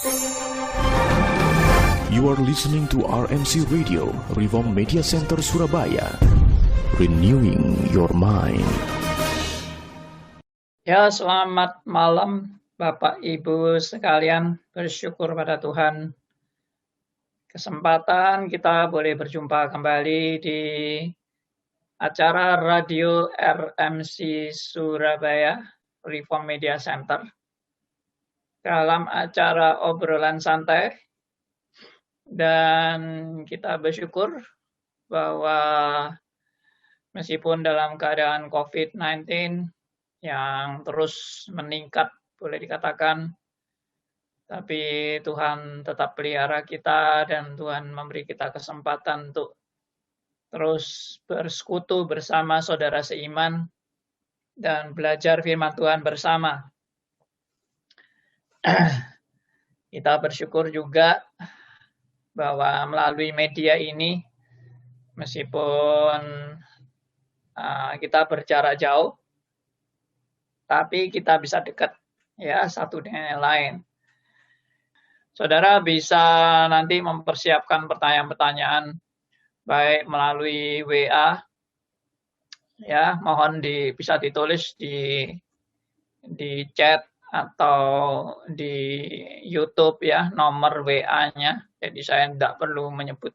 You are listening to RMC Radio, Reform Media Center Surabaya. Renewing your mind. Ya, selamat malam Bapak Ibu sekalian. Bersyukur pada Tuhan. Kesempatan kita boleh berjumpa kembali di acara radio RMC Surabaya, Reform Media Center. Dalam acara obrolan santai. Dan kita bersyukur bahwa meskipun dalam keadaan COVID-19 yang terus meningkat, boleh dikatakan, tapi Tuhan tetap pelihara kita dan Tuhan memberi kita kesempatan untuk terus bersekutu bersama saudara seiman dan belajar firman Tuhan bersama. Kita bersyukur juga bahwa melalui media ini, meskipun kita berjarak jauh, tapi kita bisa dekat ya satu dengan yang lain. Saudara bisa nanti mempersiapkan pertanyaan-pertanyaan baik melalui WA, ya mohon bisa ditulis di chat atau di YouTube ya nomor WA-nya. Jadi saya tidak perlu menyebut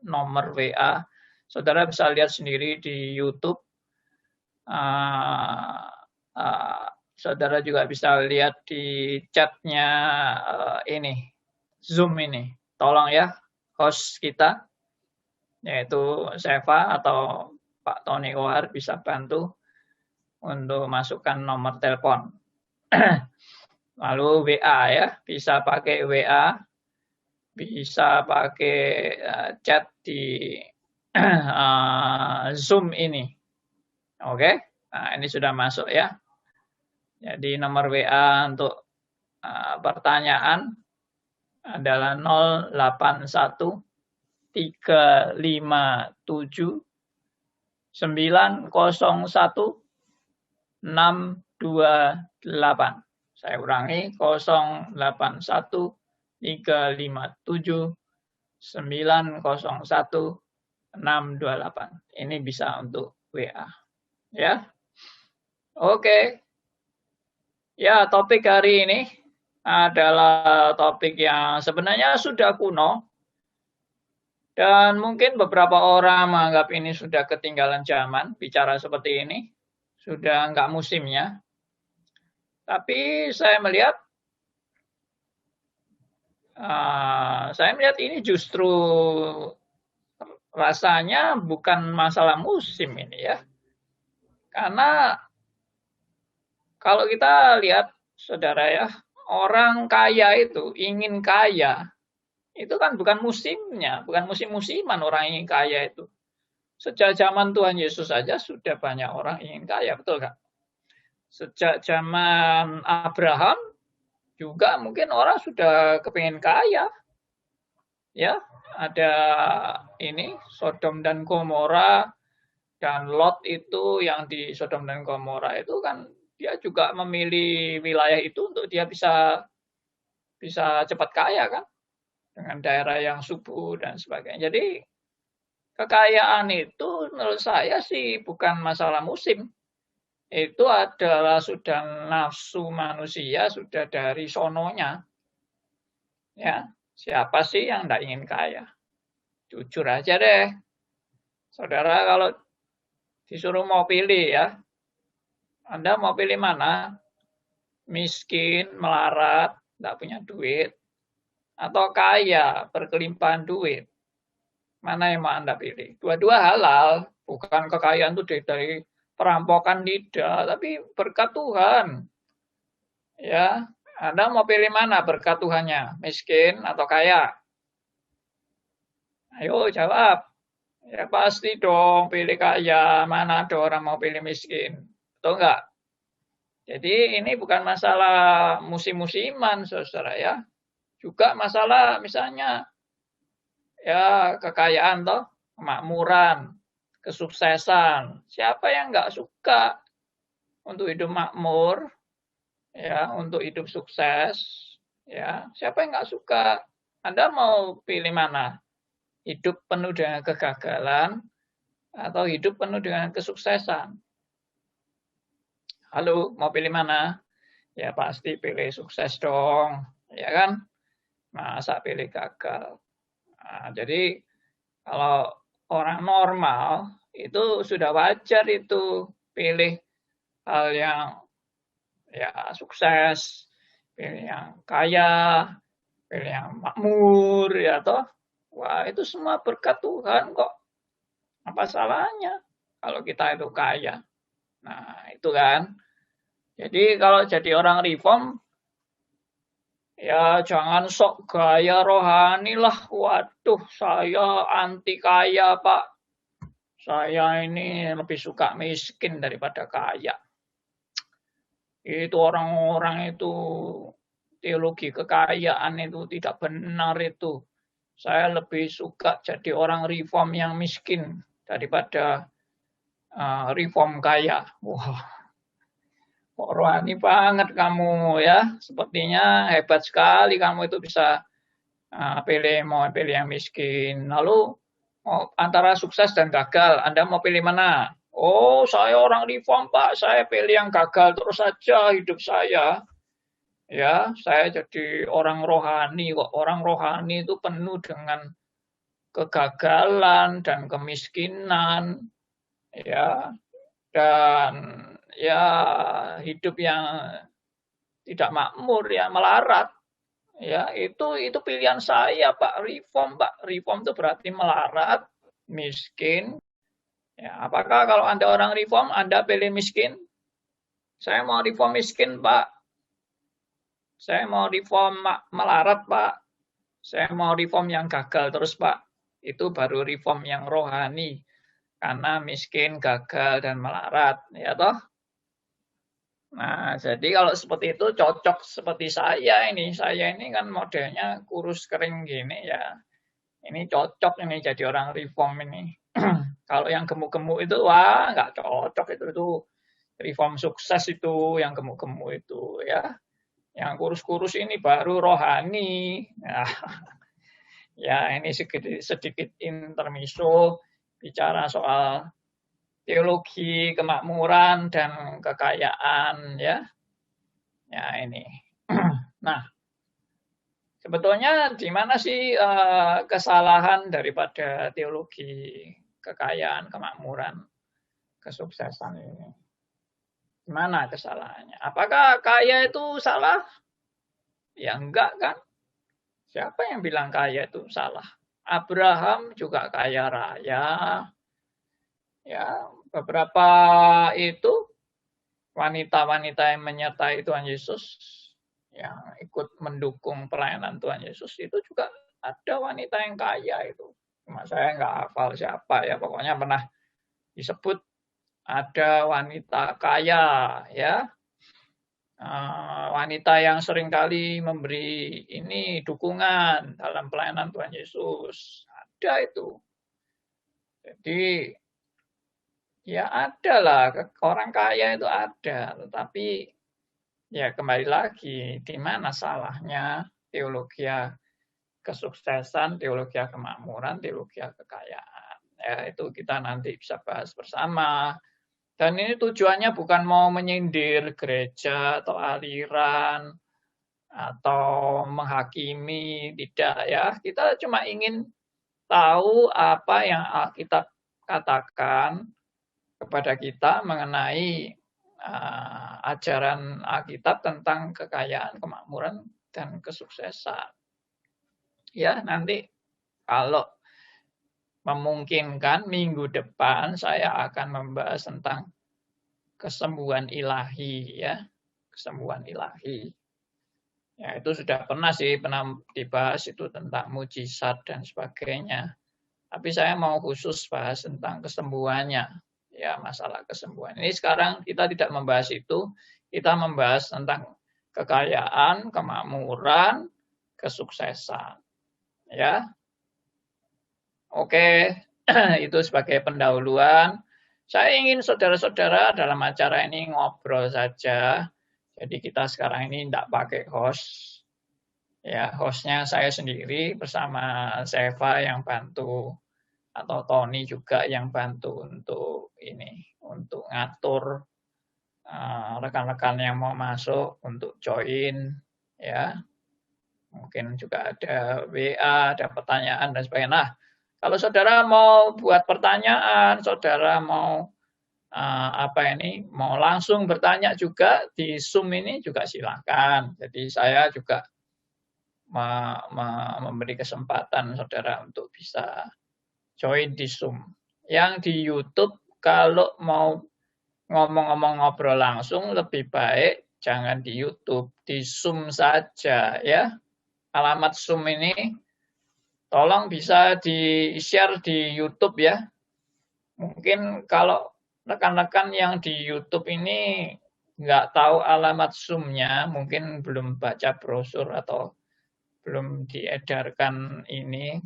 nomor WA. Saudara bisa lihat sendiri di YouTube. Saudara juga bisa lihat di chatnya ini Zoom ini. Tolong ya host kita yaitu Seva atau Pak Tony Kohar bisa bantu untuk masukkan nomor telepon. Lalu WA ya, bisa pakai WA, bisa pakai chat di Zoom ini. Oke, nah ini sudah masuk ya. Jadi nomor WA untuk pertanyaan adalah 081 357 901 628. Saya ulangi 081 357 901 628. Ini bisa untuk WA. Ya. Oke. Ya, topik hari ini adalah topik yang sebenarnya sudah kuno. Dan mungkin beberapa orang menganggap ini sudah ketinggalan zaman, bicara seperti ini. Sudah enggak musimnya. Tapi saya melihat ini justru rasanya bukan masalah musim ini ya. Karena kalau kita lihat saudara ya, orang kaya itu ingin kaya. Itu kan bukan musimnya, bukan musim-musiman orang ingin kaya itu. Sejak zaman Tuhan Yesus saja sudah banyak orang ingin kaya, betul kan? Sejak zaman Abraham juga mungkin orang sudah kepingin kaya. Ya, ada ini Sodom dan Gomora dan Lot itu yang di Sodom dan Gomora itu kan dia juga memilih wilayah itu untuk dia bisa cepat kaya kan dengan daerah yang subur dan sebagainya. Jadi kekayaan itu menurut saya sih bukan masalah musim. Itu adalah sudah nafsu manusia, sudah dari sononya. Ya, siapa sih yang tidak ingin kaya? Jujur aja deh. Saudara kalau disuruh mau pilih ya, Anda mau pilih mana? Miskin, melarat, tidak punya duit, atau kaya, berkelimpahan duit? Mana yang mau Anda pilih? Dua-dua halal, bukan kekayaan itu dari perampokan tidak, tapi berkat Tuhan. Ya, Anda mau pilih mana berkat Tuhannya? Miskin atau kaya? Ayo jawab. Ya pasti dong pilih kaya, mana ada orang mau pilih miskin. Betul enggak? Jadi ini bukan masalah musim-musiman, saudara ya. Juga masalah misalnya ya kekayaan toh, kemakmuran, kesuksesan. Siapa yang enggak suka untuk hidup makmur, ya, untuk hidup sukses, Ya, siapa yang nggak suka? Anda mau pilih mana? Hidup penuh dengan kegagalan atau hidup penuh dengan kesuksesan? Halo, mau pilih mana? Ya pasti pilih sukses dong, ya kan? Masa pilih gagal? Nah, jadi kalau orang normal itu sudah wajar itu pilih hal yang ya sukses, pilih yang kaya, pilih yang makmur, ya toh. Wah itu semua berkat Tuhan kok. Apa salahnya kalau kita itu kaya? Nah itu kan. Jadi kalau jadi orang reform, ya jangan sok gaya rohani lah. Waduh, saya anti kaya, Pak. Saya ini lebih suka miskin daripada kaya. Itu orang-orang itu teologi kekayaan itu tidak benar itu. Saya lebih suka jadi orang reform yang miskin daripada reform kaya. Wah, kok rohani banget kamu ya. Sepertinya hebat sekali kamu itu bisa mau pilih yang miskin. Lalu antara sukses dan gagal, Anda mau pilih mana? Oh, saya orang reform, Pak. Saya pilih yang gagal terus saja hidup saya. Ya, saya jadi orang rohani kok. Orang rohani itu penuh dengan kegagalan dan kemiskinan, ya, dan ya hidup yang tidak makmur, ya melarat. Ya, itu pilihan saya, Pak. Reform, Pak. Reform itu berarti melarat, miskin. Ya, apakah kalau Anda orang reform, Anda pilih miskin? Saya mau reform miskin, Pak. Saya mau reform melarat, Pak. Saya mau reform yang gagal terus, Pak. Itu baru reform yang rohani. Karena miskin, gagal, dan melarat. Ya toh? Nah, jadi kalau seperti itu cocok seperti saya ini. Saya ini kan modelnya kurus kering gini ya. Ini cocok ini jadi orang reform ini. Kalau yang gemuk-gemuk itu wah nggak cocok itu reform sukses itu yang gemuk-gemuk itu ya. Yang kurus-kurus ini baru rohani. Nah, ya ini sedikit intermezzo bicara soal teologi kemakmuran dan kekayaan ya. Ya ini. Nah, sebetulnya di mana sih kesalahan daripada teologi kekayaan, kemakmuran, kesuksesan ini? Di mana kesalahannya? Apakah kaya itu salah? Ya enggak kan? Siapa yang bilang kaya itu salah? Abraham juga kaya raya. Ya, beberapa itu wanita-wanita yang menyertai Tuhan Yesus yang ikut mendukung pelayanan Tuhan Yesus itu juga ada wanita yang kaya itu. Cuma saya nggak hafal siapa ya, pokoknya pernah disebut ada wanita kaya ya. Wanita yang seringkali memberi ini dukungan dalam pelayanan Tuhan Yesus. Ada itu. Jadi ya ada lah, orang kaya itu ada, tetapi ya kembali lagi, di mana salahnya teologi kesuksesan, teologi kemakmuran, teologi kekayaan. Ya itu kita nanti bisa bahas bersama. Dan ini tujuannya bukan mau menyindir gereja atau aliran atau menghakimi, tidak ya. Kita cuma ingin tahu apa yang Alkitab katakan kepada kita mengenai ajaran Alkitab tentang kekayaan, kemakmuran, dan kesuksesan. Ya, nanti kalau memungkinkan minggu depan saya akan membahas tentang kesembuhan ilahi ya, kesembuhan ilahi. Ya, itu sudah pernah dibahas itu tentang mujizat dan sebagainya. Tapi saya mau khusus bahas tentang kesembuhannya. Ya, masalah kesembuhan. Ini sekarang kita tidak membahas itu, kita membahas tentang kekayaan, kemakmuran, kesuksesan. Ya. Oke, itu sebagai pendahuluan. Saya ingin saudara-saudara dalam acara ini ngobrol saja. Jadi kita sekarang ini tidak pakai host. Ya, hostnya saya sendiri bersama Seva yang bantu atau Tony juga yang bantu untuk ini, untuk ngatur rekan-rekan yang mau masuk untuk join, ya. Mungkin juga ada WA, ada pertanyaan dan sebagainya. Nah, kalau saudara mau buat pertanyaan, saudara mau mau langsung bertanya juga di Zoom ini juga silakan. Jadi saya juga memberi kesempatan saudara untuk bisa join di Zoom. Yang di YouTube kalau mau ngomong-ngomong ngobrol langsung lebih baik jangan di YouTube, di Zoom saja ya. Alamat Zoom ini tolong bisa di-share di YouTube ya. Mungkin kalau rekan-rekan yang di YouTube ini nggak tahu alamat Zoom-nya, mungkin belum baca brosur atau belum diedarkan ini,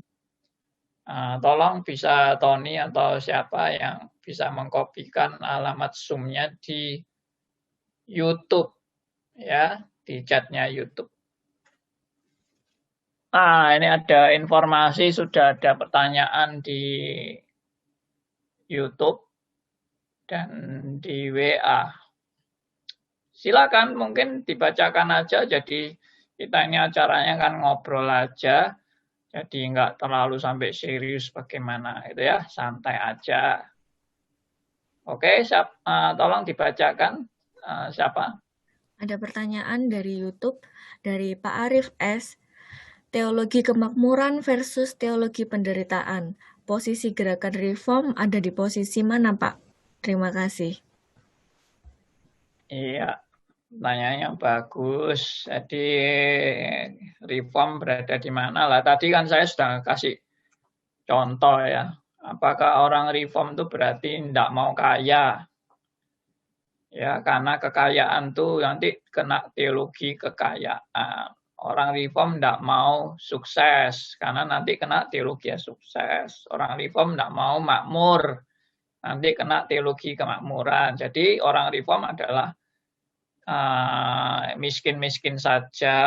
tolong bisa Tony atau siapa yang bisa mengkopikan alamat Zoom-nya di YouTube, ya, di chat-nya YouTube. Nah, ini ada informasi, sudah ada pertanyaan di YouTube dan di WA. Silakan mungkin dibacakan aja, jadi kita ini acaranya kan ngobrol aja, jadi nggak terlalu sampai serius bagaimana itu ya, santai aja. Oke, tolong dibacakan siapa? Ada pertanyaan dari YouTube dari Pak Arif S. Teologi kemakmuran versus teologi penderitaan. Posisi gerakan reform ada di posisi mana, Pak? Terima kasih. Iya, pertanyaannya bagus. Jadi reform berada di mana lah? Tadi kan saya sudah kasih contoh ya. Apakah orang reform itu berarti tidak mau kaya? Ya, karena kekayaan tuh nanti kena teologi kekayaan. Orang reform tidak mau sukses, karena nanti kena teologi sukses. Orang reform tidak mau makmur, nanti kena teologi kemakmuran. Jadi orang reform adalah miskin-miskin saja,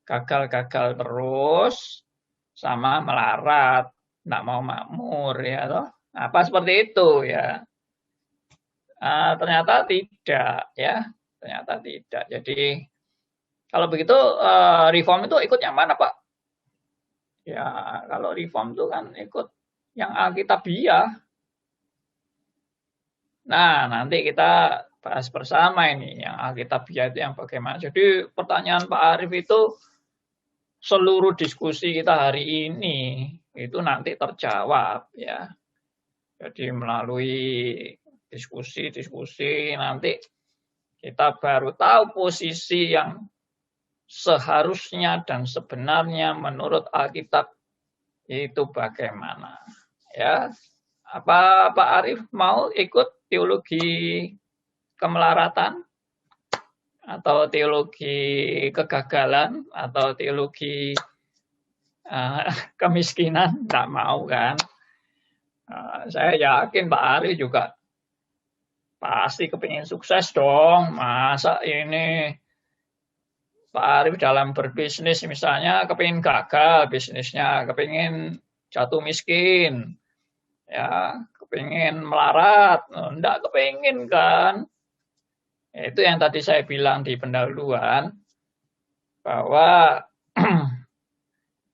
gagal-gagal terus, sama melarat, tidak mau makmur ya toh. Apa seperti itu ya? Ternyata tidak ya, ternyata tidak. Jadi kalau begitu reform itu ikut yang mana Pak? Ya kalau reform itu kan ikut yang Alkitabiah. Nah nanti kita bahas bersama ini yang Alkitabiah itu yang bagaimana. Jadi pertanyaan Pak Arif itu seluruh diskusi kita hari ini itu nanti terjawab ya. Jadi melalui diskusi nanti kita baru tahu posisi yang seharusnya dan sebenarnya menurut Alkitab itu bagaimana. Ya, apa Pak Arif mau ikut teologi kemelaratan atau teologi kegagalan atau teologi kemiskinan? Tidak mau kan? Saya yakin Pak Arif juga pasti kepingin sukses dong. Masa ini Pak Arif dalam berbisnis misalnya kepingin gagal bisnisnya, kepingin jatuh miskin, ya, kepingin melarat, enggak kepingin kan. Itu yang tadi saya bilang di pendahuluan, bahwa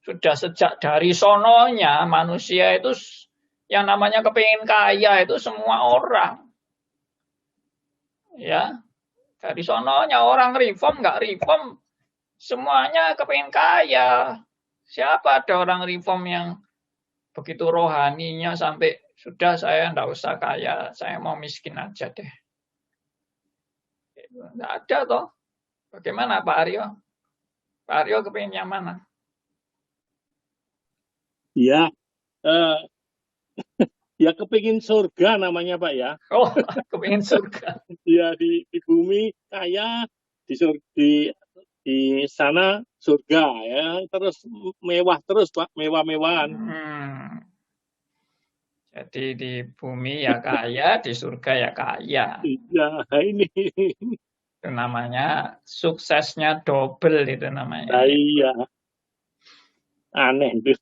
sudah sejak dari sononya manusia itu yang namanya kepingin kaya itu semua orang. Ya, dari sononya orang reform nggak reform, semuanya kepingin kaya. Siapa ada orang reform yang begitu rohaninya sampai sudah saya enggak usah kaya, saya mau miskin aja deh. Enggak ada toh. Bagaimana Pak Aryo? Pak Aryo kepingin yang mana? Ya, ya kepingin surga namanya Pak ya. Oh, kepingin surga. Ya di bumi kaya, di sana surga ya, terus mewah terus Pak, mewah-mewahan. Jadi di bumi ya kaya, di surga ya kaya. Ya ini. Itu namanya suksesnya double itu namanya. Nah, iya. Aneh itu.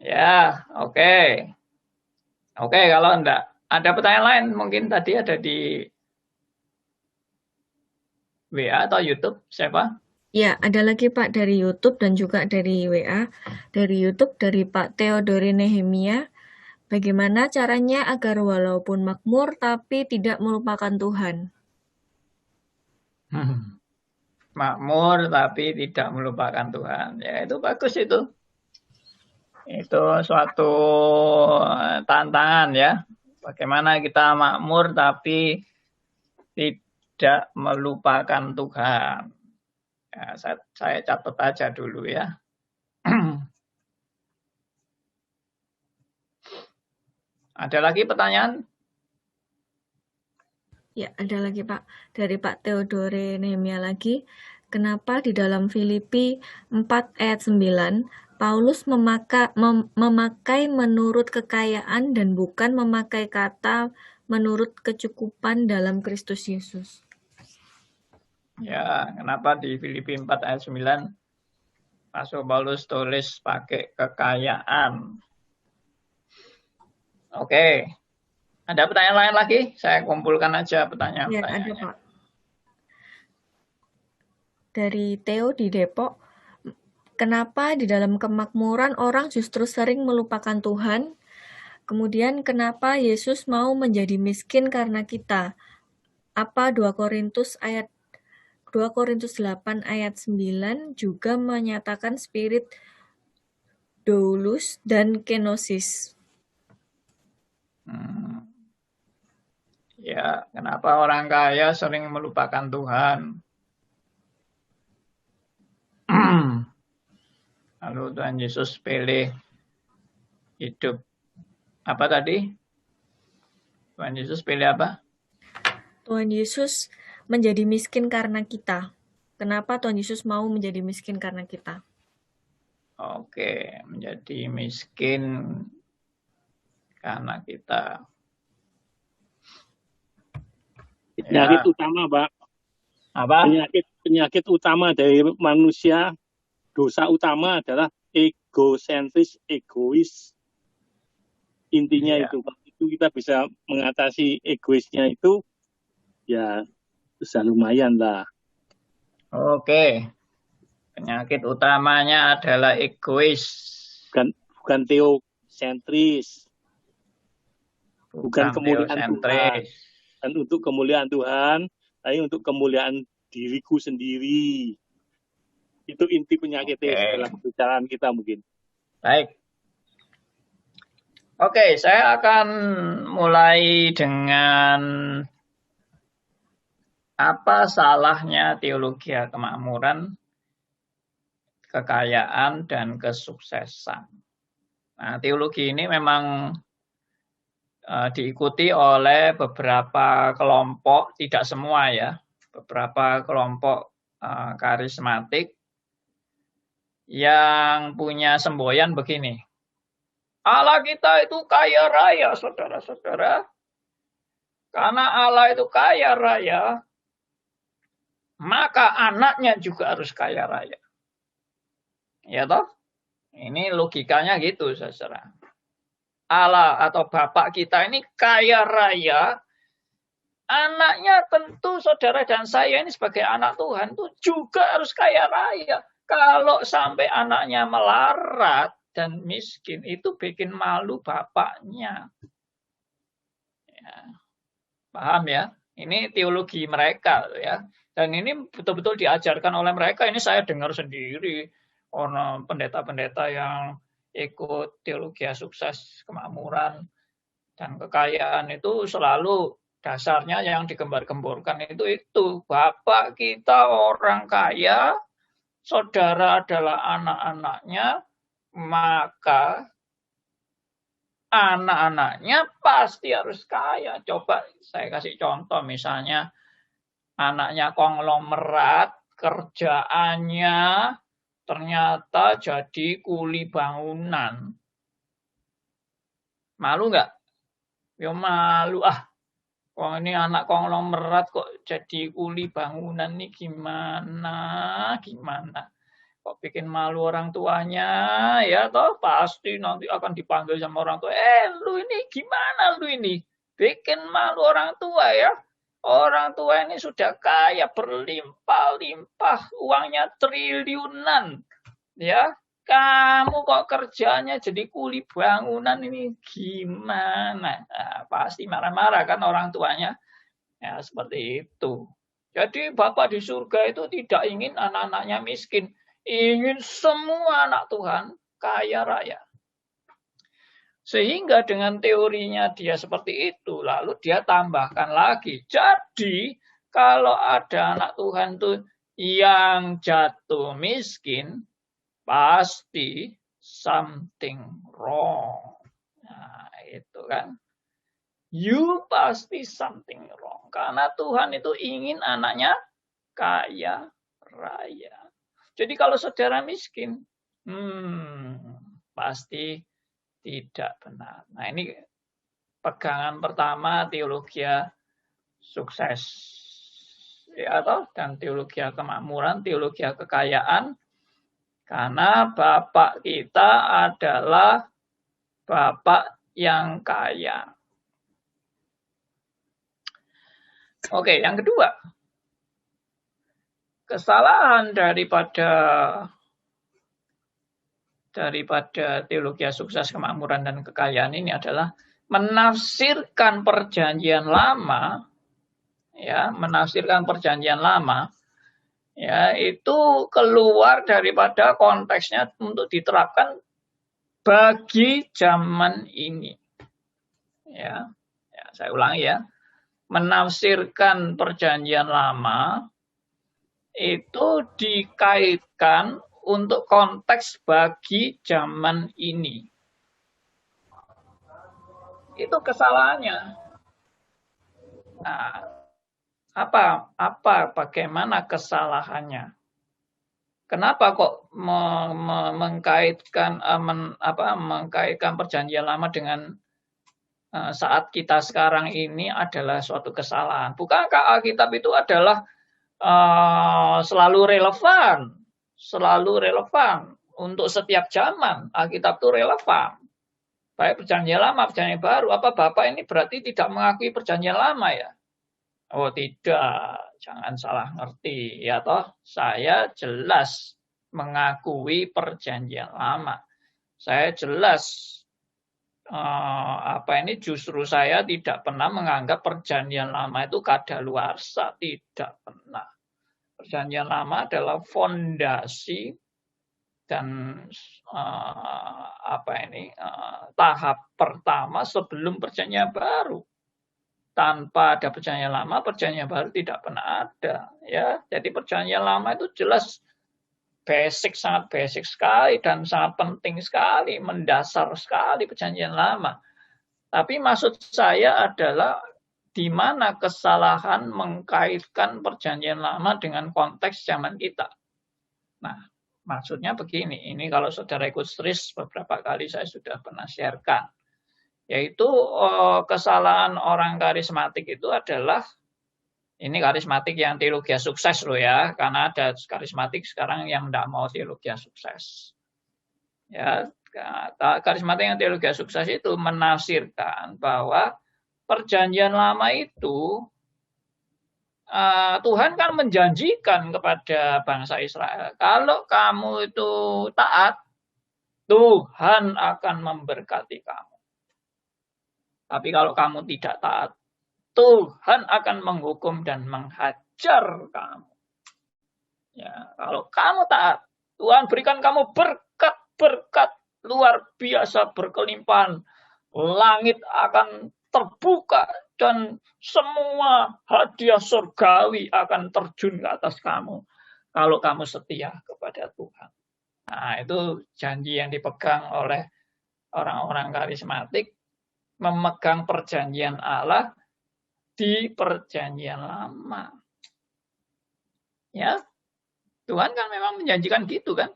Ya, oke. Oke, kalau enggak ada pertanyaan lain mungkin tadi ada di WA atau YouTube siapa? Ya, ada lagi Pak dari YouTube dan juga dari WA. Dari YouTube dari Pak Theodore Nehemia. Bagaimana caranya agar walaupun makmur tapi tidak melupakan Tuhan? Makmur tapi tidak melupakan Tuhan. Ya, itu bagus itu. Itu suatu tantangan ya. Bagaimana kita makmur tapi tidak melupakan Tuhan. Ya, saya catat aja dulu ya. Ada lagi pertanyaan? Ya, ada lagi Pak. Dari Pak Theodore Nehemia lagi. Kenapa di dalam Filipi 4 ayat 9, Paulus memakai menurut kekayaan dan bukan memakai kata menurut kecukupan dalam Kristus Yesus? Ya, kenapa di Filipi 4 ayat 9 Rasul Paulus tulis pakai kekayaan? Oke. Ada pertanyaan lain lagi? Saya kumpulkan aja pertanyaan. Ya, ada Pak. Dari Theo di Depok. Kenapa di dalam kemakmuran orang justru sering melupakan Tuhan? Kemudian kenapa Yesus mau menjadi miskin karena kita? Apa 2 Korintus 8 ayat 9 juga menyatakan spirit doulos dan kenosis? Ya, kenapa orang kaya sering melupakan Tuhan? Lalu Tuhan Yesus pilih hidup apa tadi? Tuhan Yesus pilih apa? Tuhan Yesus menjadi miskin karena kita. Kenapa Tuhan Yesus mau menjadi miskin karena kita? Oke, menjadi miskin karena kita. Penyakit utama, Pak. Apa? Penyakit utama dari manusia, dosa utama adalah egosentris, egois. Intinya itu, Pak. Itu kita bisa mengatasi egoisnya itu, ya bisa lumayan lah. Oke. Penyakit utamanya adalah egois. Bukan teosentris. Bukan kemuliaan Tuhan. Dan untuk kemuliaan Tuhan, tapi untuk kemuliaan diriku sendiri. Itu inti penyakitnya dalam pembicaraan kita mungkin. Baik. Oke, saya akan mulai dengan apa salahnya teologi kemakmuran, kekayaan, dan kesuksesan. Nah, teologi ini memang diikuti oleh beberapa kelompok, tidak semua ya, beberapa kelompok karismatik yang punya semboyan begini. Allah kita itu kaya raya, saudara-saudara. Karena Allah itu kaya raya, maka anaknya juga harus kaya raya. Ya toh? Ini logikanya gitu, saudara. Allah atau Bapak kita ini kaya raya, anaknya tentu saudara dan saya ini sebagai anak Tuhan itu juga harus kaya raya. Kalau sampai anaknya melarat dan miskin, itu bikin malu bapaknya. Ya. Paham ya? Ini teologi mereka ya. Dan ini betul-betul diajarkan oleh mereka. Ini saya dengar sendiri. Orang pendeta-pendeta yang ikut teologi sukses, kemakmuran, dan kekayaan itu selalu dasarnya yang digembar-gemborkan itu. Bapak kita orang kaya, saudara adalah anak-anaknya, maka anak-anaknya pasti harus kaya. Coba saya kasih contoh, misalnya anaknya konglomerat, kerjaannya ternyata jadi kuli bangunan. Malu nggak? Ya malu. Wah, ini anak konglomerat kok jadi kuli bangunan nih gimana? Kok bikin malu orang tuanya, ya toh pasti nanti akan dipanggil sama orang tua. Lu ini gimana lu ini? Bikin malu orang tua ya. Orang tua ini sudah kaya berlimpah-limpah, uangnya triliunan. Ya, kamu kok kerjanya jadi kuli bangunan ini gimana? Nah, pasti marah-marah kan orang tuanya. Ya, seperti itu. Jadi Bapak di surga itu tidak ingin anak-anaknya miskin. Ingin semua anak Tuhan kaya raya. Sehingga dengan teorinya dia seperti itu, lalu dia tambahkan lagi. Jadi kalau ada anak Tuhan tuh yang jatuh miskin, pasti something wrong. Nah, itu kan. You pasti something wrong. Karena Tuhan itu ingin anaknya kaya raya. Jadi kalau saudara miskin, pasti tidak benar. Nah, ini pegangan pertama teologi sukses. Ya, dan teologi kemakmuran, teologi kekayaan. Karena Bapak kita adalah Bapak yang kaya. Oke, yang kedua. Kesalahan daripada teologi sukses, kemakmuran, dan kekayaan ini adalah menafsirkan perjanjian lama, ya, ya, itu keluar daripada konteksnya untuk diterapkan bagi zaman ini. Ya, saya ulangi ya. Menafsirkan perjanjian lama itu dikaitkan untuk konteks bagi zaman ini. Itu kesalahannya. Nah, bagaimana kesalahannya? Kenapa kok mengkaitkan perjanjian lama dengan saat kita sekarang ini adalah suatu kesalahan? Bukankah Alkitab itu adalah selalu relevan untuk setiap zaman? Alkitab itu relevan. Baik perjanjian lama, perjanjian baru. Apa Bapak ini berarti tidak mengakui perjanjian lama ya? Oh tidak, jangan salah ngerti ya toh. Saya jelas mengakui perjanjian lama. Saya jelas justru saya tidak pernah menganggap perjanjian lama itu kadaluarsa, tidak pernah. Perjanjian lama adalah fondasi dan tahap pertama sebelum perjanjian baru. Tanpa ada perjanjian lama, perjanjian baru tidak pernah ada. Ya, jadi perjanjian lama itu jelas sangat basic sekali dan sangat penting sekali, mendasar sekali perjanjian lama. Tapi maksud saya adalah di mana kesalahan mengkaitkan perjanjian lama dengan konteks zaman kita. Nah, maksudnya begini, ini kalau saudara ikut stris beberapa kali saya sudah pernah sharekan. Yaitu kesalahan orang karismatik itu adalah, ini karismatik yang teologi sukses loh ya, karena ada karismatik sekarang yang tidak mau teologi sukses. Ya, karismatik yang teologi sukses itu menafsirkan bahwa perjanjian lama itu Tuhan kan menjanjikan kepada bangsa Israel, kalau kamu itu taat, Tuhan akan memberkati kamu. Tapi kalau kamu tidak taat, Tuhan akan menghukum dan menghajar kamu. Ya, kalau kamu taat, Tuhan berikan kamu berkat-berkat luar biasa berkelimpahan. Langit akan terbuka dan semua hadiah surgawi akan terjun ke atas kamu kalau kamu setia kepada Tuhan. Nah, itu janji yang dipegang oleh orang-orang karismatik, memegang perjanjian Allah di perjanjian lama. Ya, Tuhan kan memang menjanjikan gitu kan,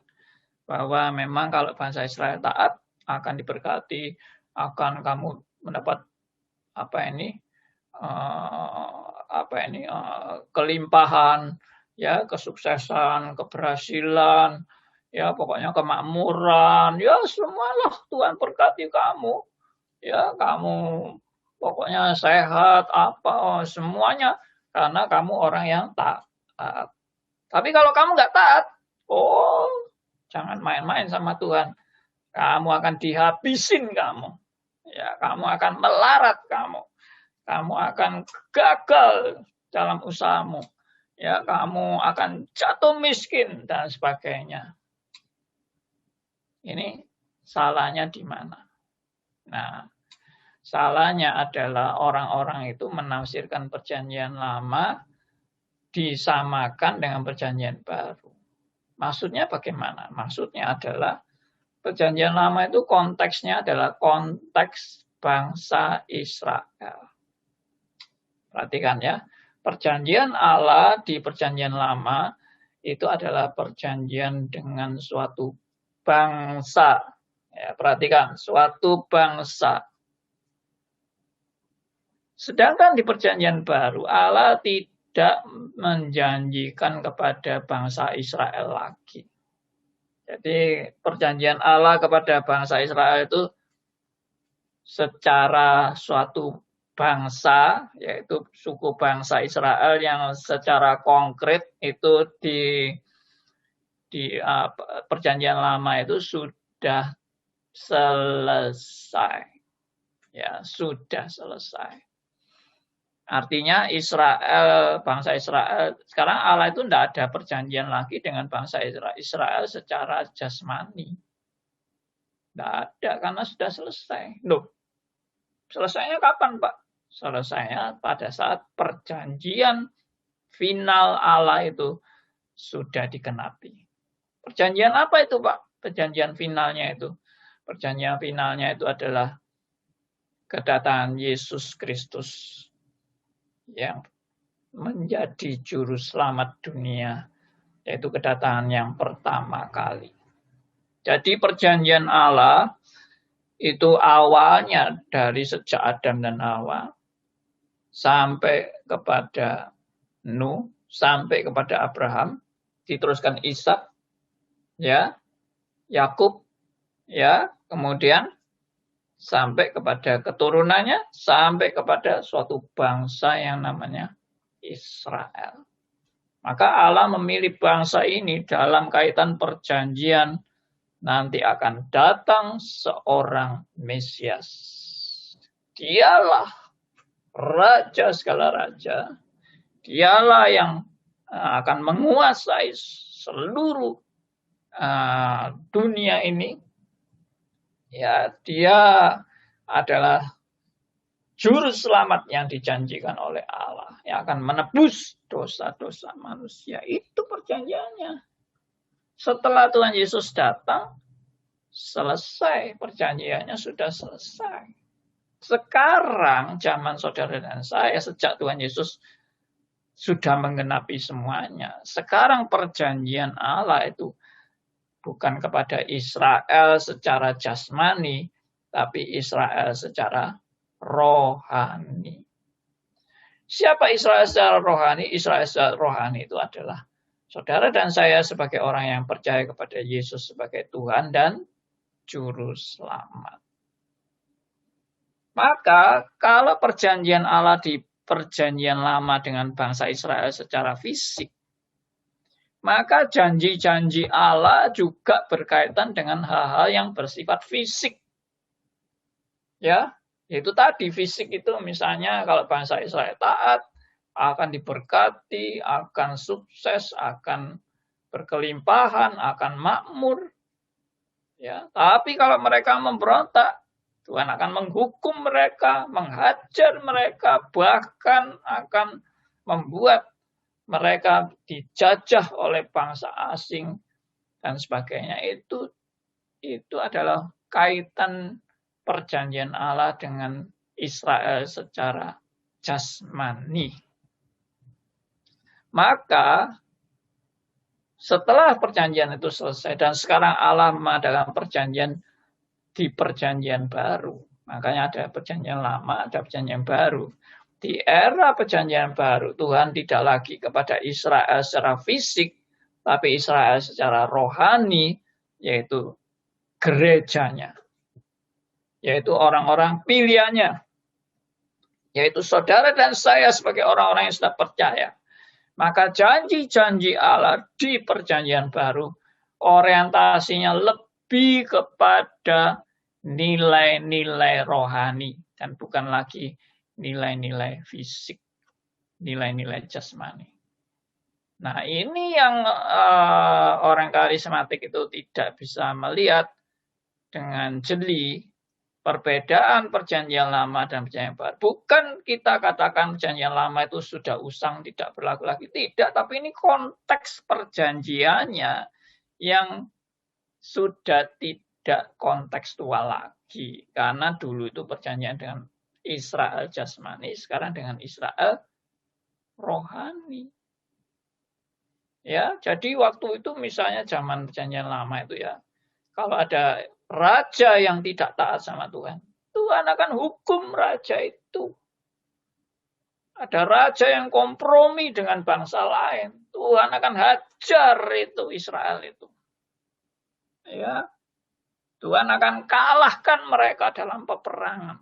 bahwa memang kalau bangsa Israel taat akan diberkati, akan kamu mendapat kelimpahan, ya, kesuksesan, keberhasilan, ya, pokoknya kemakmuran, ya, semualah Tuhan berkati kamu, ya, kamu pokoknya sehat, apa, semuanya, karena kamu orang yang taat. Tapi kalau kamu nggak taat, jangan main-main sama Tuhan. Kamu akan dihabisin kamu. Ya, kamu akan melarat kamu. Kamu akan gagal dalam usahamu. Ya, kamu akan jatuh miskin dan sebagainya. Ini salahnya di mana? Nah, salahnya adalah orang-orang itu menafsirkan perjanjian lama disamakan dengan perjanjian baru. Maksudnya bagaimana? Maksudnya adalah perjanjian lama itu konteksnya adalah konteks bangsa Israel. Perhatikan ya, perjanjian Allah di perjanjian lama itu adalah perjanjian dengan suatu bangsa. Ya, perhatikan, suatu bangsa. Sedangkan di perjanjian baru, Allah tidak menjanjikan kepada bangsa Israel lagi. Jadi perjanjian Allah kepada bangsa Israel itu secara suatu bangsa, yaitu suku bangsa Israel yang secara konkret itu di perjanjian lama itu sudah selesai. Ya, sudah selesai. Artinya Israel, bangsa Israel, sekarang Allah itu tidak ada perjanjian lagi dengan bangsa Israel secara jasmani. Tidak ada, karena sudah selesai. Loh, selesainya kapan, Pak? Selesainya pada saat perjanjian final Allah itu sudah dikenapi. Perjanjian apa itu, Pak? Perjanjian finalnya itu. Perjanjian finalnya itu adalah kedatangan Yesus Kristus yang menjadi juru selamat dunia, yaitu kedatangan yang pertama kali. Jadi perjanjian Allah itu awalnya dari sejak Adam dan Hawa sampai kepada Nuh, sampai kepada Abraham, diteruskan Ishak, ya, Yakub, ya, kemudian sampai kepada keturunannya, sampai kepada suatu bangsa yang namanya Israel. Maka Allah memilih bangsa ini dalam kaitan perjanjian nanti akan datang seorang Mesias. Dialah Raja segala raja. Dialah yang akan menguasai seluruh dunia ini. Ya, dia adalah juru selamat yang dijanjikan oleh Allah, yang akan menebus dosa-dosa manusia. Itu perjanjiannya. Setelah Tuhan Yesus datang, selesai, perjanjiannya sudah selesai. Sekarang zaman saudara dan saya, sejak Tuhan Yesus sudah menggenapi semuanya. Sekarang perjanjian Allah itu bukan kepada Israel secara jasmani, tapi Israel secara rohani. Siapa Israel secara rohani? Israel secara rohani itu adalah saudara dan saya sebagai orang yang percaya kepada Yesus sebagai Tuhan dan Juru Selamat. Maka kalau perjanjian Allah di perjanjian lama dengan bangsa Israel secara fisik, maka janji-janji Allah juga berkaitan dengan hal-hal yang bersifat fisik. Ya, itu tadi fisik itu misalnya kalau bangsa Israel taat, akan diberkati, akan sukses, akan berkelimpahan, akan makmur. Ya, tapi kalau mereka memberontak, Tuhan akan menghukum mereka, menghajar mereka, bahkan akan membuat mereka dijajah oleh bangsa asing dan sebagainya. Itu adalah kaitan perjanjian Allah dengan Israel secara jasmani. Maka setelah perjanjian itu selesai dan sekarang Allah mengadakan perjanjian di perjanjian baru. Makanya ada perjanjian lama, ada perjanjian baru. di era perjanjian baru, Tuhan tidak lagi kepada Israel secara fisik, tapi Israel secara rohani, yaitu gerejanya, yaitu orang-orang pilihannya, yaitu saudara dan saya sebagai orang-orang yang sudah percaya. Maka janji-janji Allah di perjanjian baru orientasinya lebih kepada nilai-nilai rohani dan bukan lagi nilai-nilai fisik, nilai-nilai jasmani. Nah, ini yang orang karismatik itu tidak bisa melihat dengan jeli perbedaan perjanjian lama dan perjanjian baru. Bukan kita katakan perjanjian lama itu sudah usang, tidak berlaku lagi. Tidak, tapi ini konteks perjanjiannya yang sudah tidak kontekstual lagi. Karena dulu itu perjanjian dengan Israel jasmani, sekarang dengan Israel rohani. Ya, jadi waktu itu misalnya zaman perjanjian lama itu ya, kalau ada raja yang tidak taat sama Tuhan, Tuhan akan hukum raja itu. Ada raja yang kompromi dengan bangsa lain, Tuhan akan hajar itu Israel itu. Ya, Tuhan akan kalahkan mereka dalam peperangan.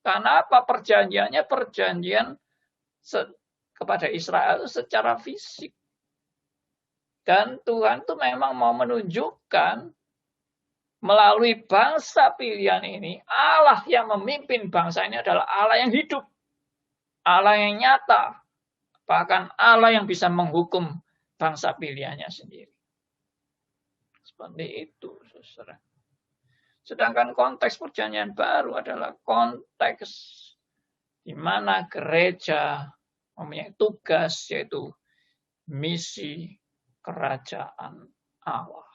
Karena apa? Perjanjiannya perjanjian kepada Israel secara fisik. Dan Tuhan itu memang mau menunjukkan melalui bangsa pilihan ini, Allah yang memimpin bangsa ini adalah Allah yang hidup, Allah yang nyata, bahkan Allah yang bisa menghukum bangsa pilihannya sendiri. Seperti itu, saudara. Sedangkan konteks perjanjian baru adalah konteks di mana gereja mempunyai tugas, yaitu misi kerajaan Allah.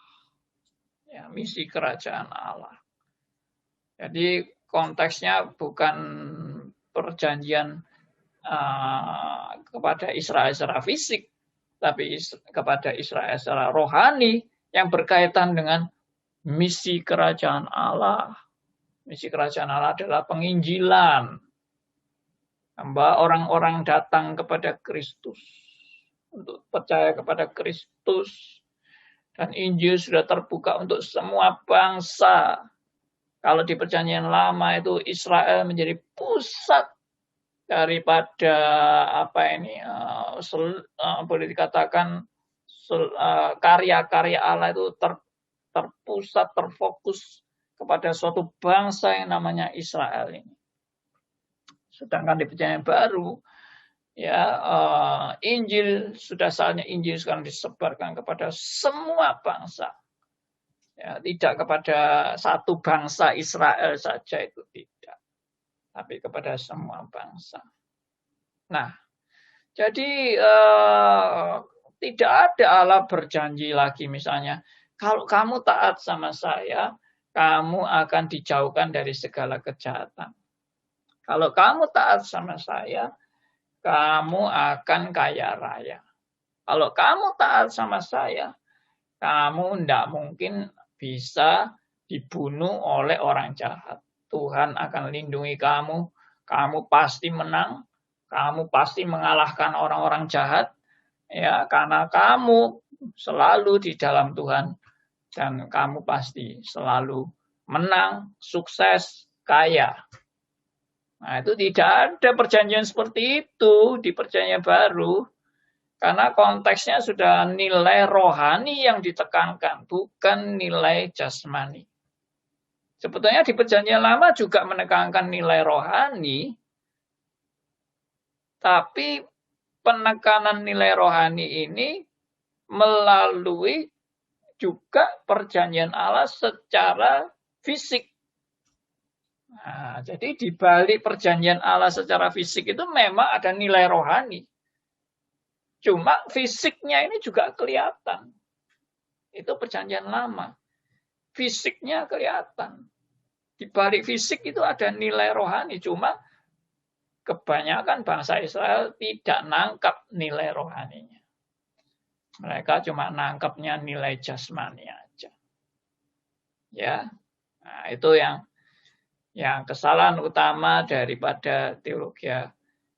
Ya, misi kerajaan Allah. Jadi konteksnya bukan perjanjian kepada Israel secara fisik, tapi kepada Israel secara rohani yang berkaitan dengan misi kerajaan Allah. Misi kerajaan Allah adalah penginjilan. Bahwa orang-orang datang kepada Kristus untuk percaya kepada Kristus. Dan Injil sudah terbuka untuk semua bangsa. Kalau di perjanjian lama itu Israel menjadi pusat daripada boleh dikatakan karya-karya Allah itu terpusat, terfokus kepada suatu bangsa yang namanya Israel ini. Sedangkan di perjanjian baru, ya, Injil sudah saatnya Injil sekarang disebarkan kepada semua bangsa. Ya, tidak kepada satu bangsa Israel saja, itu tidak. Tapi kepada semua bangsa. Nah, jadi tidak ada Allah berjanji lagi misalnya, kalau kamu taat sama saya, kamu akan dijauhkan dari segala kejahatan. Kalau kamu taat sama saya, kamu akan kaya raya. Kalau kamu taat sama saya, kamu tidak mungkin bisa dibunuh oleh orang jahat. Tuhan akan lindungi kamu, kamu pasti menang, kamu pasti mengalahkan orang-orang jahat, ya, karena kamu selalu di dalam Tuhan dan kamu pasti selalu menang, sukses, kaya. Nah, itu tidak ada perjanjian seperti itu di perjanjian baru. Karena konteksnya sudah nilai rohani yang ditekankan, bukan nilai jasmani. Sebetulnya di perjanjian lama juga menekankan nilai rohani, tapi penekanan nilai rohani ini melalui juga perjanjian Allah secara fisik. Nah, jadi di balik perjanjian Allah secara fisik itu memang ada nilai rohani. Cuma fisiknya ini juga kelihatan. Itu perjanjian lama. Fisiknya kelihatan. Di balik fisik itu ada nilai rohani. Cuma kebanyakan bangsa Israel tidak nangkap nilai rohaninya. Mereka cuma nangkapnya nilai jasmani aja. Ya, nah, itu yang kesalahan utama daripada teologi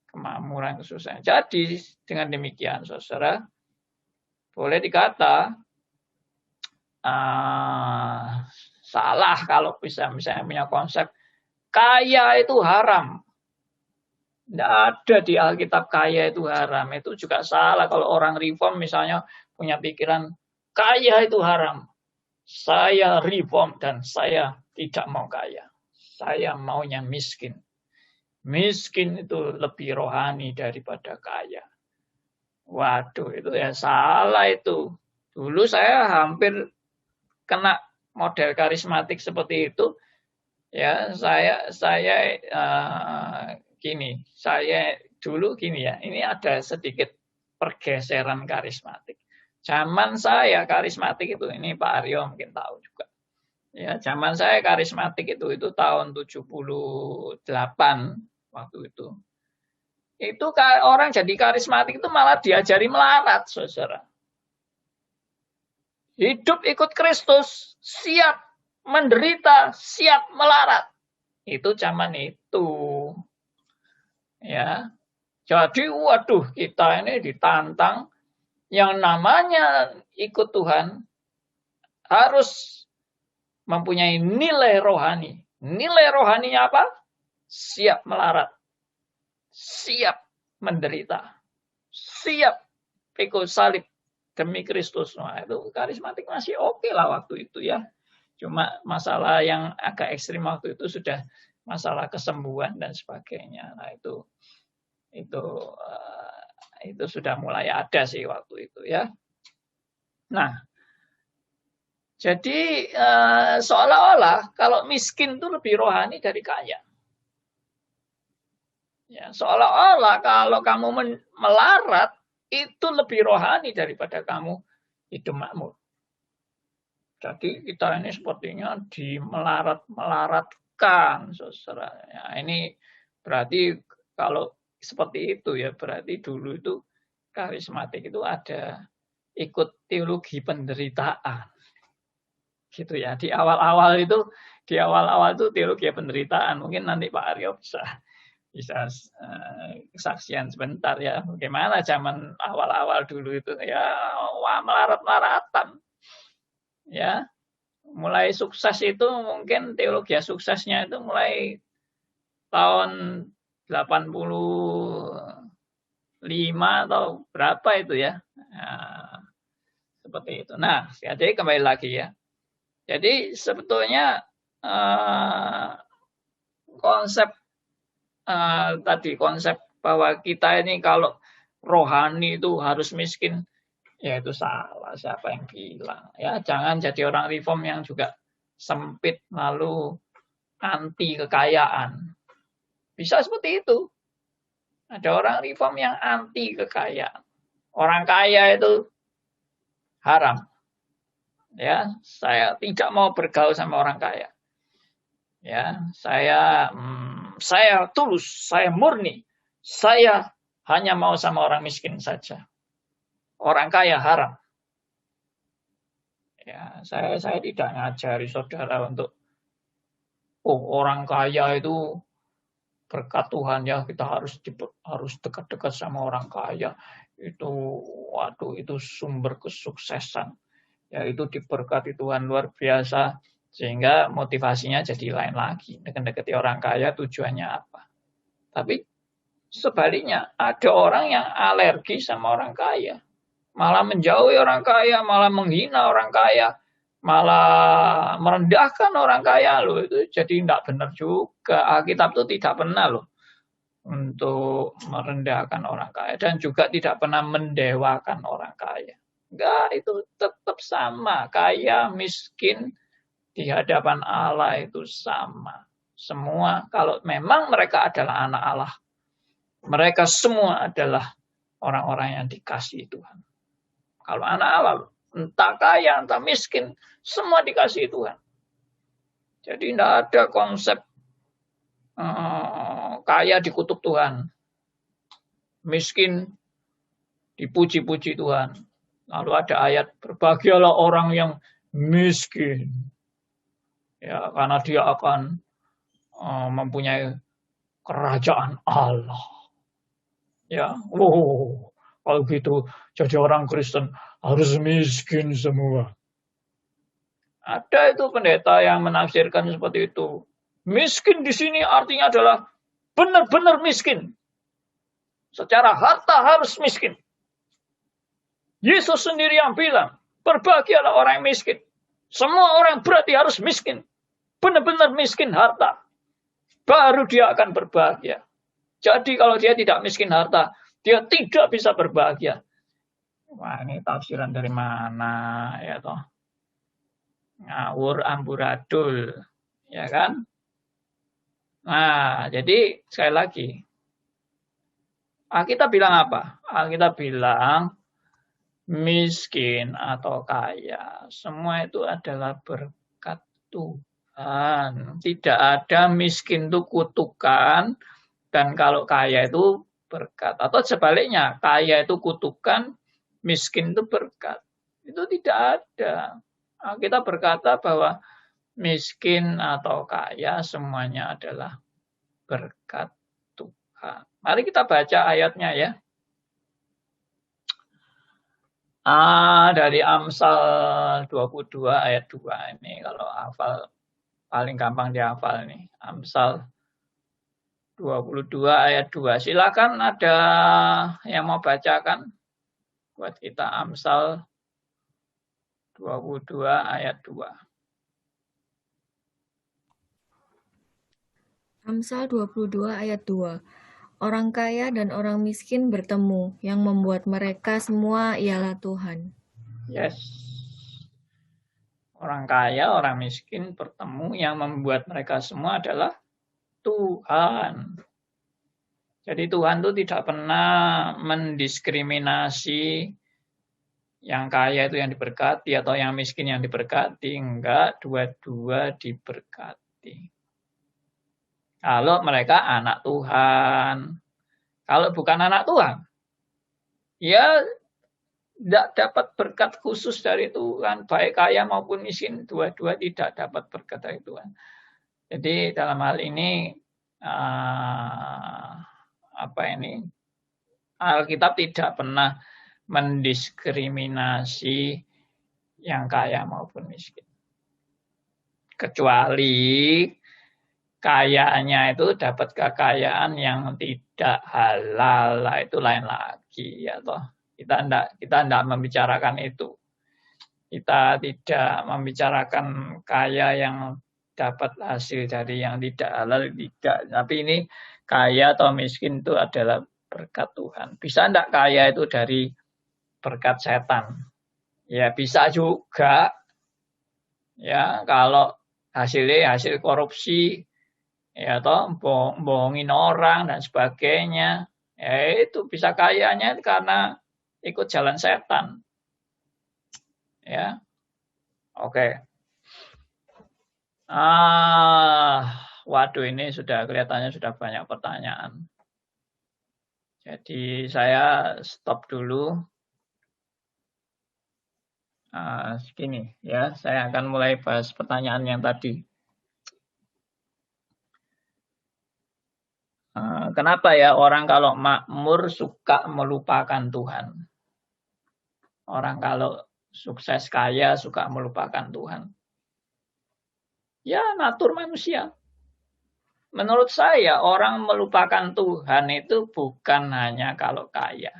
kemakmuran, kesusahan. Jadi dengan demikian, saudara, boleh dikata salah kalau bisa misalnya punya konsep kaya itu haram. Tidak ada di Alkitab kaya itu haram. Itu juga salah kalau orang reform misalnya punya pikiran kaya itu haram. Saya reform dan saya tidak mau kaya. Saya maunya miskin. Miskin itu lebih rohani daripada kaya. Waduh, itu ya salah itu. Dulu saya hampir kena model karismatik seperti itu. Ya, saya dulu gini ya. Ini ada sedikit pergeseran karismatik. Zaman saya karismatik itu, ini Pak Aryo mungkin tahu juga. Ya, zaman saya karismatik itu tahun 78 waktu itu. Itu orang jadi karismatik itu malah diajari melarat, saudara. Hidup ikut Kristus, siap menderita, siap melarat. Itu zaman itu. Ya. Jadi waduh, kita ini ditantang yang namanya ikut Tuhan harus mempunyai nilai rohani. Nilai rohaninya apa? Siap melarat. Siap menderita. Siap pikul salib demi Kristus. Nah, itu karismatik masih oke lah waktu itu ya. Cuma masalah yang agak ekstrim waktu itu sudah masalah kesembuhan dan sebagainya. Nah, itu sudah mulai ada sih waktu itu ya. Nah, jadi seolah-olah kalau miskin itu lebih rohani dari kaya. Ya, seolah-olah kalau kamu melarat itu lebih rohani daripada kamu hidup makmur. Jadi kita ini sepertinya dimelarat-melaratkan, saudara. Ya, ini berarti kalau seperti itu ya, berarti dulu itu karismatik itu ada ikut teologi penderitaan. Gitu ya. Di awal-awal itu teologi penderitaan. Mungkin nanti Pak Aryo bisa kesaksian sebentar ya. Bagaimana zaman awal-awal dulu itu ya, wah melarat-melaratan. Ya. Mulai sukses itu mungkin teologi suksesnya itu mulai tahun 85 atau berapa itu ya. Nah, seperti itu. Nah, jadi kembali lagi ya. Jadi sebetulnya konsep bahwa kita ini kalau rohani itu harus miskin, ya itu salah. Siapa yang bilang? Ya, jangan jadi orang reform yang juga sempit lalu anti kekayaan. Bisa seperti itu. Ada orang reform yang anti kekayaan. Orang kaya itu haram. Ya, saya tidak mau bergaul sama orang kaya. Ya, saya tulus, saya murni. Saya hanya mau sama orang miskin saja. Orang kaya haram. Ya, saya tidak ngajari saudara untuk orang kaya itu berkat Tuhan ya, kita harus dekat-dekat sama orang kaya. Itu sumber kesuksesan. Ya, itu diberkati Tuhan luar biasa sehingga motivasinya jadi lain lagi. Dekat-dekati orang kaya tujuannya apa? Tapi sebaliknya ada orang yang alergi sama orang kaya. Malah menjauhi orang kaya, malah menghina orang kaya, malah merendahkan orang kaya loh. Itu jadi tidak benar juga. Alkitab itu tidak pernah loh untuk merendahkan orang kaya dan juga tidak pernah mendewakan orang kaya. Enggak, itu tetap sama. Kaya, miskin di hadapan Allah itu sama. Semua kalau memang mereka adalah anak Allah, mereka semua adalah orang-orang yang dikasihi Tuhan. Kalau anak Allah, entah kaya, entah miskin, semua dikasihi Tuhan. Jadi tidak ada konsep kaya dikutuk Tuhan, miskin dipuji-puji Tuhan. Lalu ada ayat, berbahagialah orang yang miskin. Ya, karena dia akan mempunyai kerajaan Allah. Ya, kalau gitu jadi orang Kristen harus miskin semua. Ada itu pendeta yang menafsirkan seperti itu. Miskin di sini artinya adalah benar-benar miskin. Secara harta harus miskin. Yesus sendiri yang bilang, berbahagialah orang yang miskin. Semua orang berarti harus miskin. Benar-benar miskin harta. Baru dia akan berbahagia. Jadi kalau dia tidak miskin harta, dia tidak bisa berbahagia. Wah, ini tafsiran dari mana ya toh? Ngawur amburadul, ya kan? Nah, jadi sekali lagi, kita bilang apa? Kita bilang miskin atau kaya, semua itu adalah berkat Tuhan. Tidak ada miskin itu kutukan, dan kalau kaya itu berkat. Atau sebaliknya, kaya itu kutukan, miskin itu berkat. Itu tidak ada. Kita berkata bahwa miskin atau kaya semuanya adalah berkat Tuhan. Mari kita baca ayatnya ya. Dari Amsal 22 ayat 2 ini kalau hafal paling gampang dihafal nih. Amsal 22 ayat 2. Silakan ada yang mau bacakan buat kita Amsal 22 ayat 2. Amsal 22 ayat 2. Orang kaya dan orang miskin bertemu, yang membuat mereka semua ialah Tuhan. Yes. Orang kaya, orang miskin bertemu, yang membuat mereka semua adalah Tuhan. Jadi Tuhan itu tidak pernah mendiskriminasi yang kaya itu yang diberkati atau yang miskin yang diberkati. Enggak, dua-dua diberkati. Kalau mereka anak Tuhan. Kalau bukan anak Tuhan, ya tidak dapat berkat khusus dari Tuhan. Baik kaya maupun miskin, dua-dua tidak dapat berkat dari Tuhan. Jadi dalam hal ini, Alkitab tidak pernah mendiskriminasi yang kaya maupun miskin. Kecuali kayanya itu dapat kekayaan yang tidak halal, itu lain lagi ya toh. Kita tidak membicarakan itu. Kita tidak membicarakan kaya yang dapat hasil dari yang tidak halal, tidak. Tapi ini kaya atau miskin itu adalah berkat Tuhan. Bisa enggak kaya itu dari berkat setan? Ya bisa juga. Ya kalau hasilnya hasil korupsi, ya toh bohongin orang dan sebagainya, ya itu bisa kayanya karena ikut jalan setan. Ya. Oke. Waduh, ini sudah kelihatannya sudah banyak pertanyaan. Jadi saya stop dulu. Segini ya, saya akan mulai bahas pertanyaan yang tadi. Kenapa ya orang kalau makmur suka melupakan Tuhan? Orang kalau sukses kaya suka melupakan Tuhan. Ya, natur manusia. Menurut saya, orang melupakan Tuhan itu bukan hanya kalau kaya.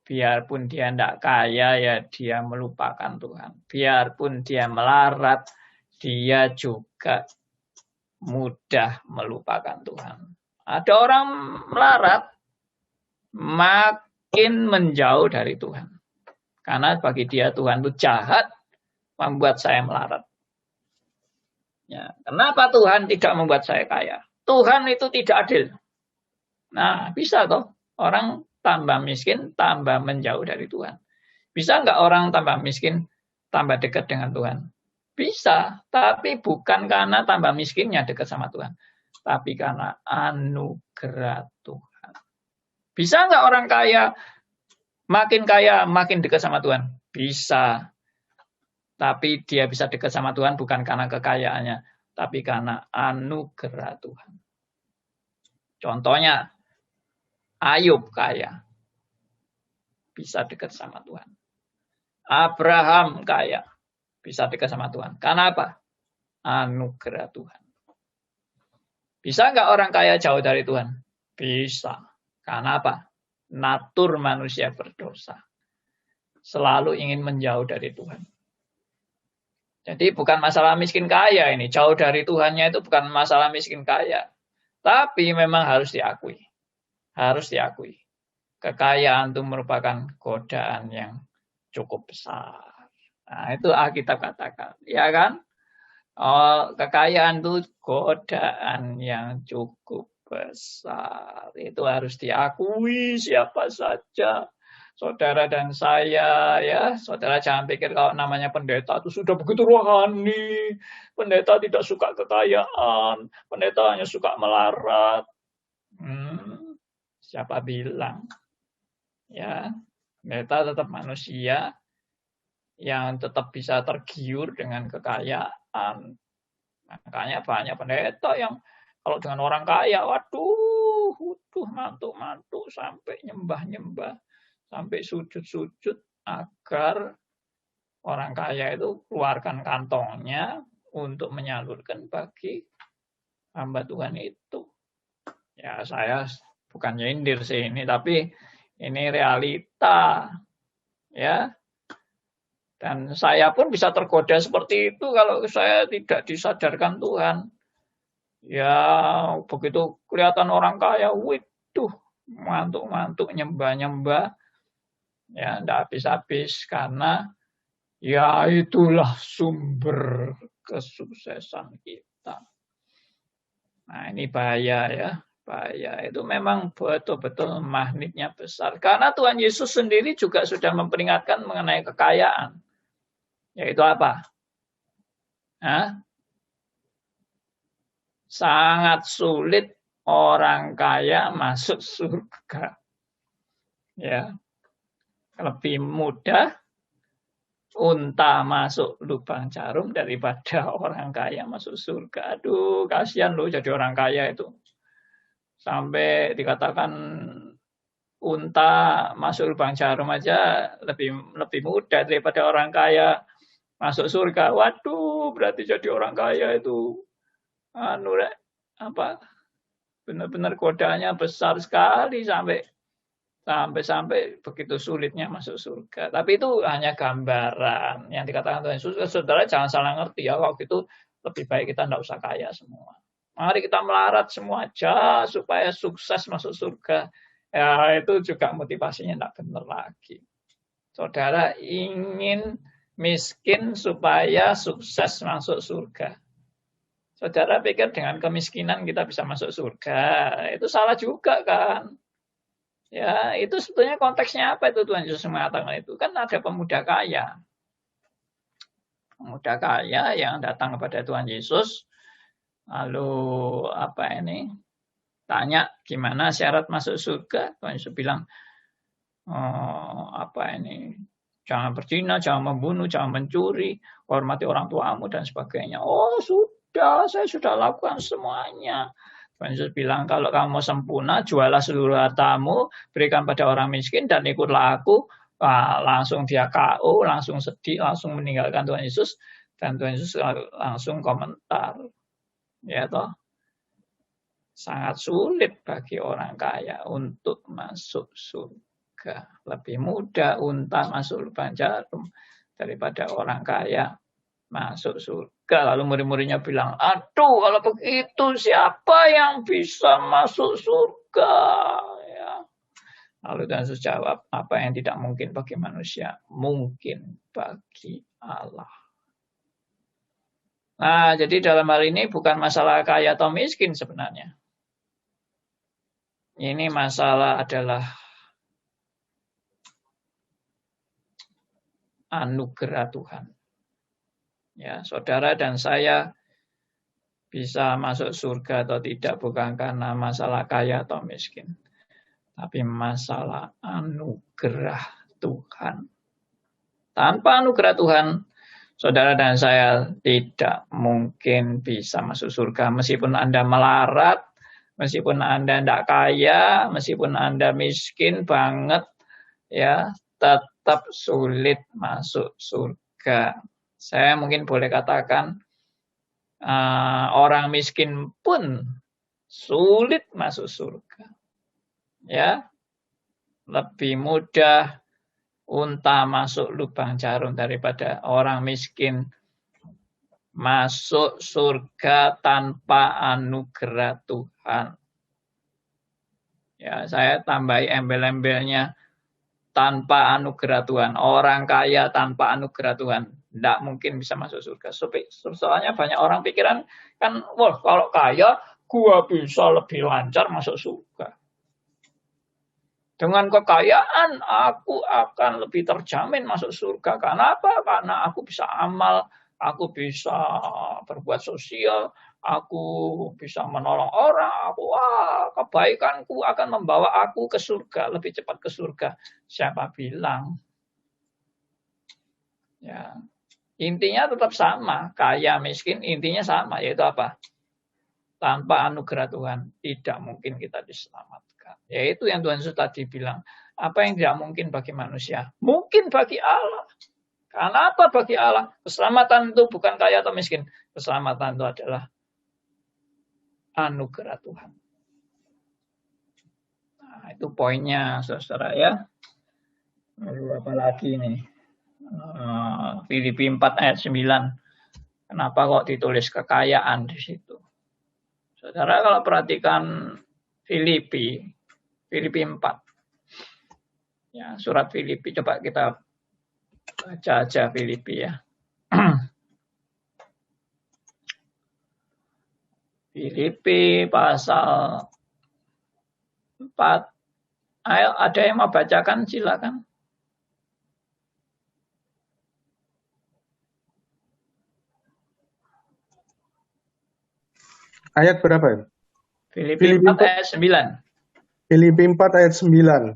Biarpun dia tidak kaya, ya dia melupakan Tuhan. Biarpun dia melarat, dia juga mudah melupakan Tuhan. Ada orang melarat, makin menjauh dari Tuhan. Karena bagi dia Tuhan itu jahat, membuat saya melarat. Ya, kenapa Tuhan tidak membuat saya kaya? Tuhan itu tidak adil. Nah, bisa toh orang tambah miskin, tambah menjauh dari Tuhan. Bisa nggak orang tambah miskin, tambah dekat dengan Tuhan? Bisa, tapi bukan karena tambah miskinnya dekat sama Tuhan, tapi karena anugerah Tuhan. Bisa nggak orang kaya makin dekat sama Tuhan? Bisa. Tapi dia bisa dekat sama Tuhan bukan karena kekayaannya, tapi karena anugerah Tuhan. Contohnya, Ayub kaya, bisa dekat sama Tuhan. Abraham kaya, bisa dekat sama Tuhan. Karena apa? Anugerah Tuhan. Bisa nggak orang kaya jauh dari Tuhan? Bisa. Karena apa? Natur manusia berdosa. Selalu ingin menjauh dari Tuhan. Jadi bukan masalah miskin kaya ini. Jauh dari Tuhannya itu bukan masalah miskin kaya. Tapi memang harus diakui. Harus diakui. Kekayaan itu merupakan godaan yang cukup besar. Nah, itu Alkitab katakan. Ya kan? Oh, kekayaan itu godaan yang cukup besar. Itu harus diakui siapa saja. Saudara dan saya, ya, saudara jangan pikir kalau namanya pendeta itu sudah begitu rohani. Pendeta tidak suka kekayaan. Pendeta hanya suka melarat. Siapa bilang? Ya, pendeta tetap manusia yang tetap bisa tergiur dengan kekayaan. Makanya banyak pendeta yang kalau dengan orang kaya, waduh, mantuk-mantuk sampai nyembah-nyembah. Sampai sujud-sujud agar orang kaya itu keluarkan kantongnya untuk menyalurkan bagi hamba Tuhan itu. Ya, saya bukan nyindir sih ini, tapi ini realita. Ya. Dan saya pun bisa tergoda seperti itu kalau saya tidak disadarkan Tuhan. Ya, begitu kelihatan orang kaya, waduh, mantuk-mantuk, nyembah-nyembah. Ya, tidak habis-habis karena ya itulah sumber kesuksesan kita. Nah, ini bahaya ya. Bahaya itu memang betul-betul magnetnya besar. Karena Tuhan Yesus sendiri juga sudah memperingatkan mengenai kekayaan. Yaitu apa? Hah? Sangat sulit orang kaya masuk surga. Ya. Lebih mudah unta masuk lubang jarum daripada orang kaya masuk surga. Aduh, kasihan loh jadi orang kaya itu. Sampai dikatakan unta masuk lubang jarum aja lebih mudah daripada orang kaya masuk surga. Waduh, berarti jadi orang kaya itu benar-benar godaannya besar sekali sampai begitu sulitnya masuk surga. Tapi itu hanya gambaran yang dikatakan Tuhan Yesus. Saudara jangan salah ngerti ya, waktu itu lebih baik kita tidak usah kaya semua. Mari kita melarat semua aja supaya sukses masuk surga. Ya itu juga motivasinya tidak benar lagi. Saudara ingin miskin supaya sukses masuk surga. Saudara pikir dengan kemiskinan kita bisa masuk surga. Itu salah juga kan. Ya, itu sebetulnya konteksnya apa itu Tuhan Yesus mengatakan itu? Kan ada pemuda kaya. Pemuda kaya yang datang kepada Tuhan Yesus. Lalu tanya gimana syarat masuk surga? Tuhan Yesus bilang, jangan berzina, jangan membunuh, jangan mencuri, hormati orang tuamu dan sebagainya. Oh, sudah, saya sudah lakukan semuanya. Tuhan Yesus bilang, kalau kamu mau sempurna, jualah seluruh hartamu, berikan pada orang miskin, dan ikutlah aku. Langsung dia KO, langsung sedih, langsung meninggalkan Tuhan Yesus. Dan Tuhan Yesus langsung komentar. Ya toh, sangat sulit bagi orang kaya untuk masuk surga. Lebih mudah unta masuk lubang jarum daripada orang kaya masuk surga. Lalu murid-muridnya bilang, aduh kalau begitu siapa yang bisa masuk surga? Ya. Lalu Tuhan Yesus jawab, apa yang tidak mungkin bagi manusia, mungkin bagi Allah. Nah, jadi dalam hal ini bukan masalah kaya atau miskin sebenarnya. Ini masalah adalah anugerah Tuhan. Ya, saudara dan saya bisa masuk surga atau tidak bukan karena masalah kaya atau miskin, tapi masalah anugerah Tuhan. Tanpa anugerah Tuhan, saudara dan saya tidak mungkin bisa masuk surga. Meskipun Anda melarat, Meskipun Anda tidak kaya, meskipun Anda miskin banget, ya tetap sulit masuk surga. Saya mungkin boleh katakan orang miskin pun sulit masuk surga. Ya, lebih mudah unta masuk lubang jarum daripada orang miskin masuk surga tanpa anugerah Tuhan. Ya, saya tambahi embel-embelnya tanpa anugerah Tuhan. Orang kaya tanpa anugerah Tuhan tidak mungkin bisa masuk surga. Soalnya banyak orang pikiran kan, wah kalau kaya gua bisa lebih lancar masuk surga. Dengan kekayaan aku akan lebih terjamin masuk surga. Karena apa? Karena aku bisa amal, aku bisa berbuat sosial, aku bisa menolong orang, kebaikanku akan membawa aku ke surga, lebih cepat ke surga. Siapa bilang? Ya. Intinya tetap sama, kaya miskin intinya sama, yaitu apa? Tanpa anugerah Tuhan tidak mungkin kita diselamatkan. Yaitu yang Tuhan Yesus tadi bilang, apa yang tidak mungkin bagi manusia, mungkin bagi Allah. Karena apa bagi Allah? Keselamatan itu bukan kaya atau miskin. Keselamatan itu adalah anugerah Tuhan. Nah, itu poinnya, saudara ya. Lalu apa lagi nih? Filipi 4 ayat 9. Kenapa kok ditulis kekayaan di situ? Saudara kalau perhatikan Filipi 4. Ya, surat Filipi coba kita baca aja Filipi ya. Filipi pasal 4. Ayo, ada yang mau bacakan silakan. Ayat berapa? Filipi 4 ayat 9. Filipi 4 ayat 9.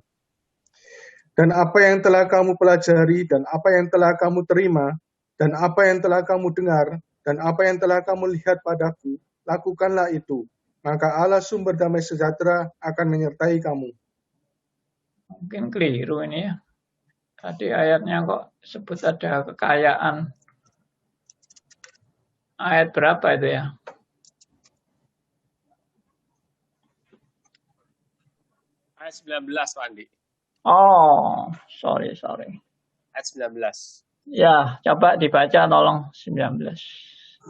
Dan apa yang telah kamu pelajari, dan apa yang telah kamu terima, dan apa yang telah kamu dengar, dan apa yang telah kamu lihat padaku, lakukanlah itu. Maka Allah sumber damai sejahtera akan menyertai kamu. Mungkin keliru ini ya. Tadi ayatnya kok sebut ada kekayaan. Ayat berapa itu ya? Ayat 19, Pak Andi. Oh, sorry. Ayat 19. Ya, coba dibaca tolong 19.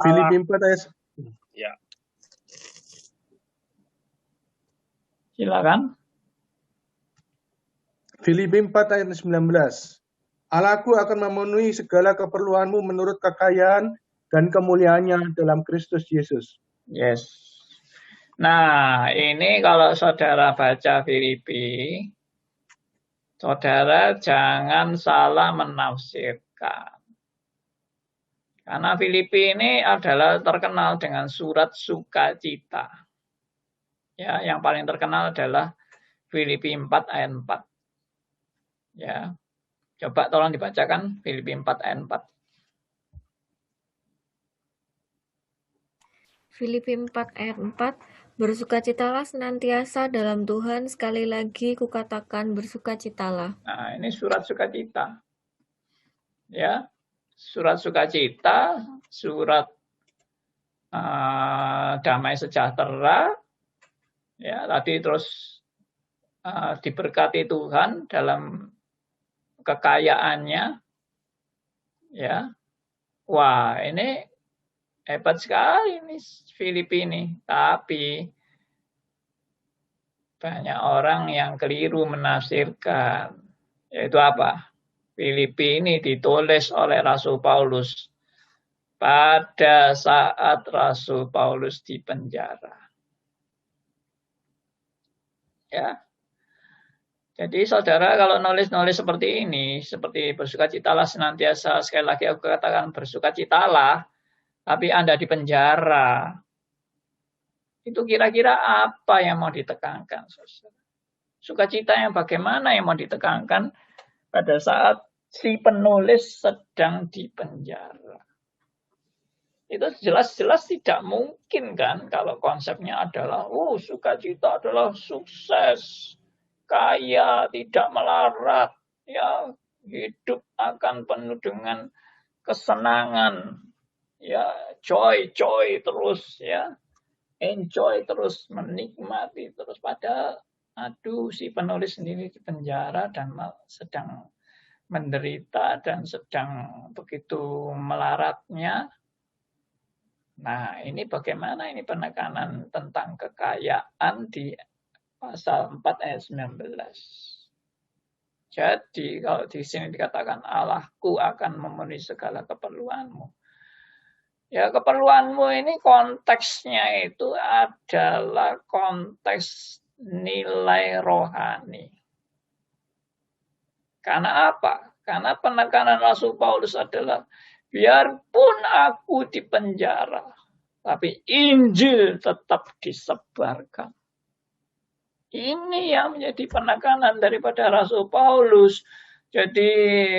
Filipi 4 ayat. Ya. Silakan. Filipi 4 ayat 19. Allahku akan memenuhi segala keperluanmu menurut kekayaan dan kemuliaannya dalam Kristus Yesus. Yes. Nah, ini kalau saudara baca Filipi, saudara jangan salah menafsirkan. Karena Filipi ini adalah terkenal dengan surat sukacita. Ya, yang paling terkenal adalah Filipi 4 ayat 4. Ya. Coba tolong dibacakan Filipi 4 ayat 4. Filipi 4 ayat 4, bersukacitalah senantiasa dalam Tuhan, sekali lagi kukatakan bersukacitalah. Nah, ini surat sukacita. Ya, surat sukacita, surat damai sejahtera. Ya, tadi terus diberkati Tuhan dalam kekayaannya. Ya. Wah, ini hebat sekali nih Filipi ini. Tapi banyak orang yang keliru menafsirkan. Yaitu apa? Filipi ini ditulis oleh Rasul Paulus pada saat Rasul Paulus di penjara. Ya. Jadi saudara kalau nulis-nulis seperti ini, seperti bersukacitalah senantiasa, sekali lagi aku katakan bersukacitalah, tapi Anda di penjara, itu kira-kira apa yang mau ditekankan, saudara? Sukacita yang bagaimana yang mau ditekankan pada saat si penulis sedang di penjara? Itu jelas-jelas tidak mungkin kan kalau konsepnya adalah sukacita adalah sukses, kaya, tidak melarat, ya hidup akan penuh dengan kesenangan, ya joy terus, ya enjoy terus, menikmati terus. Padahal si penulis sendiri di penjara dan sedang menderita dan sedang begitu melaratnya. Nah, ini bagaimana ini penekanan tentang kekayaan di pasal 4 ayat 19. Jadi kalau di sini dikatakan Allahku akan memenuhi segala keperluanmu. Ya, keperluanmu ini konteksnya itu adalah konteks nilai rohani. Karena apa? Karena penekanan Rasul Paulus adalah biarpun aku di penjara, tapi Injil tetap disebarkan. Ini yang menjadi penekanan daripada Rasul Paulus. Jadi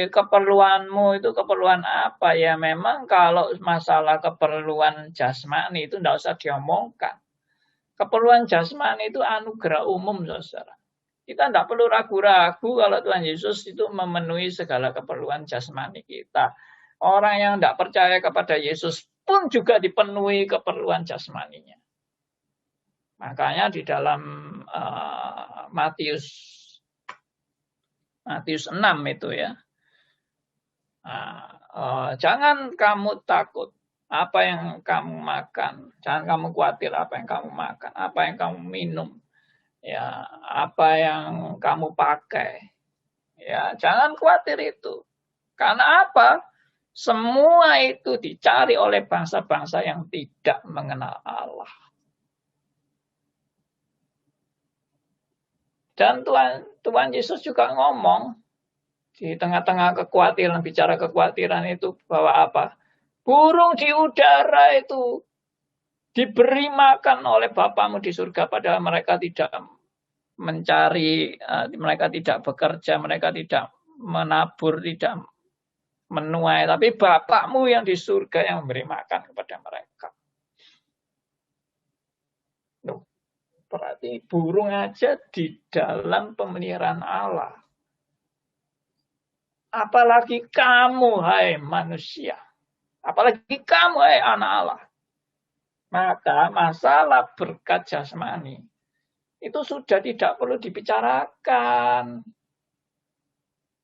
keperluanmu itu keperluan apa? Ya memang kalau masalah keperluan jasmani itu tidak usah diomongkan. Keperluan jasmani itu anugerah umum, saudara. Kita tidak perlu ragu-ragu kalau Tuhan Yesus itu memenuhi segala keperluan jasmani kita. Orang yang tidak percaya kepada Yesus pun juga dipenuhi keperluan jasmaninya. Makanya di dalam Matius 6 itu ya. Jangan kamu takut apa yang kamu makan. Jangan kamu khawatir apa yang kamu makan, apa yang kamu minum. Ya, apa yang kamu pakai. Ya, jangan khawatir itu. Karena apa? Semua itu dicari oleh bangsa-bangsa yang tidak mengenal Allah. Dan Tuhan Yesus juga ngomong di tengah-tengah kekhawatiran, bicara kekhawatiran itu bahwa apa? Burung di udara itu diberi makan oleh Bapamu di surga, padahal mereka tidak mencari, mereka tidak bekerja, mereka tidak menabur, tidak menuai, tapi Bapakmu yang di surga yang memberi makan kepada mereka. Berarti burung aja di dalam pemeliharaan Allah. Apalagi kamu, hai manusia. Apalagi kamu, hai anak Allah. Maka masalah berkat jasmani itu sudah tidak perlu dibicarakan.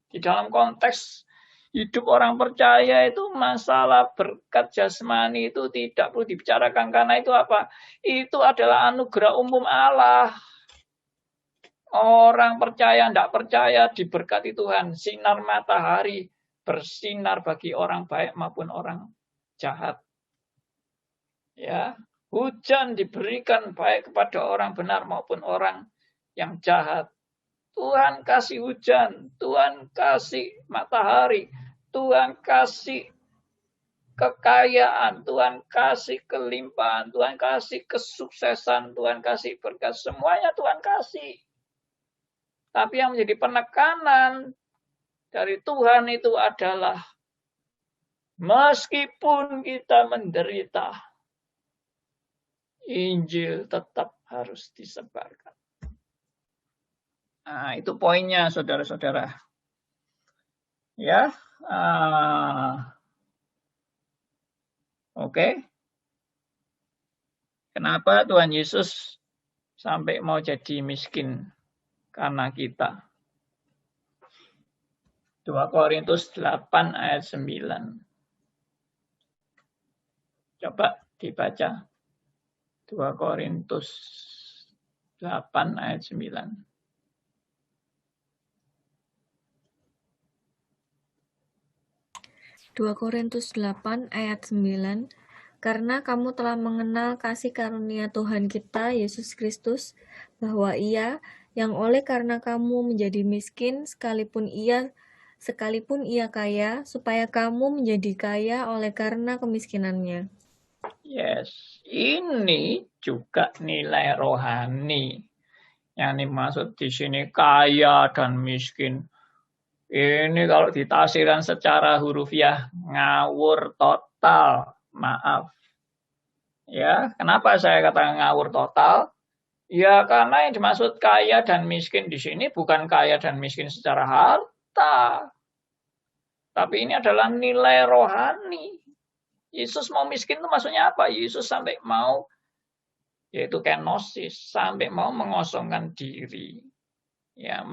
Di dalam konteks hidup orang percaya itu masalah berkat jasmani itu tidak perlu dibicarakan. Karena itu apa? Itu adalah anugerah umum Allah. Orang percaya, tidak percaya diberkati Tuhan. Sinar matahari bersinar bagi orang baik maupun orang jahat. Ya, hujan diberikan baik kepada orang benar maupun orang yang jahat. Tuhan kasih hujan, Tuhan kasih matahari, Tuhan kasih kekayaan, Tuhan kasih kelimpahan, Tuhan kasih kesuksesan, Tuhan kasih berkat, semuanya Tuhan kasih. Tapi yang menjadi penekanan dari Tuhan itu adalah meskipun kita menderita, Injil tetap harus disebarkan. Nah, itu poinnya, saudara-saudara. Ya, oke. Kenapa Tuhan Yesus sampai mau jadi miskin? Karena kita. 2 Korintus 8 ayat 9. Coba dibaca. 2 Korintus 8 ayat 9. 2 Korintus 8 ayat 9, karena kamu telah mengenal kasih karunia Tuhan kita, Yesus Kristus, bahwa Ia yang oleh karena kamu menjadi miskin, sekalipun ia kaya, supaya kamu menjadi kaya oleh karena kemiskinannya. Yes, ini juga nilai rohani. Yang dimaksud di sini kaya dan miskin. Ini kalau ditafsirkan secara hurufiah ngawur total. Maaf. Ya, kenapa saya katakan ngawur total? Ya, karena yang dimaksud kaya dan miskin di sini bukan kaya dan miskin secara harta. Tapi ini adalah nilai rohani. Yesus mau miskin itu maksudnya apa? Yesus sampai mau, yaitu kenosis, sampai mau mengosongkan diri. Ya,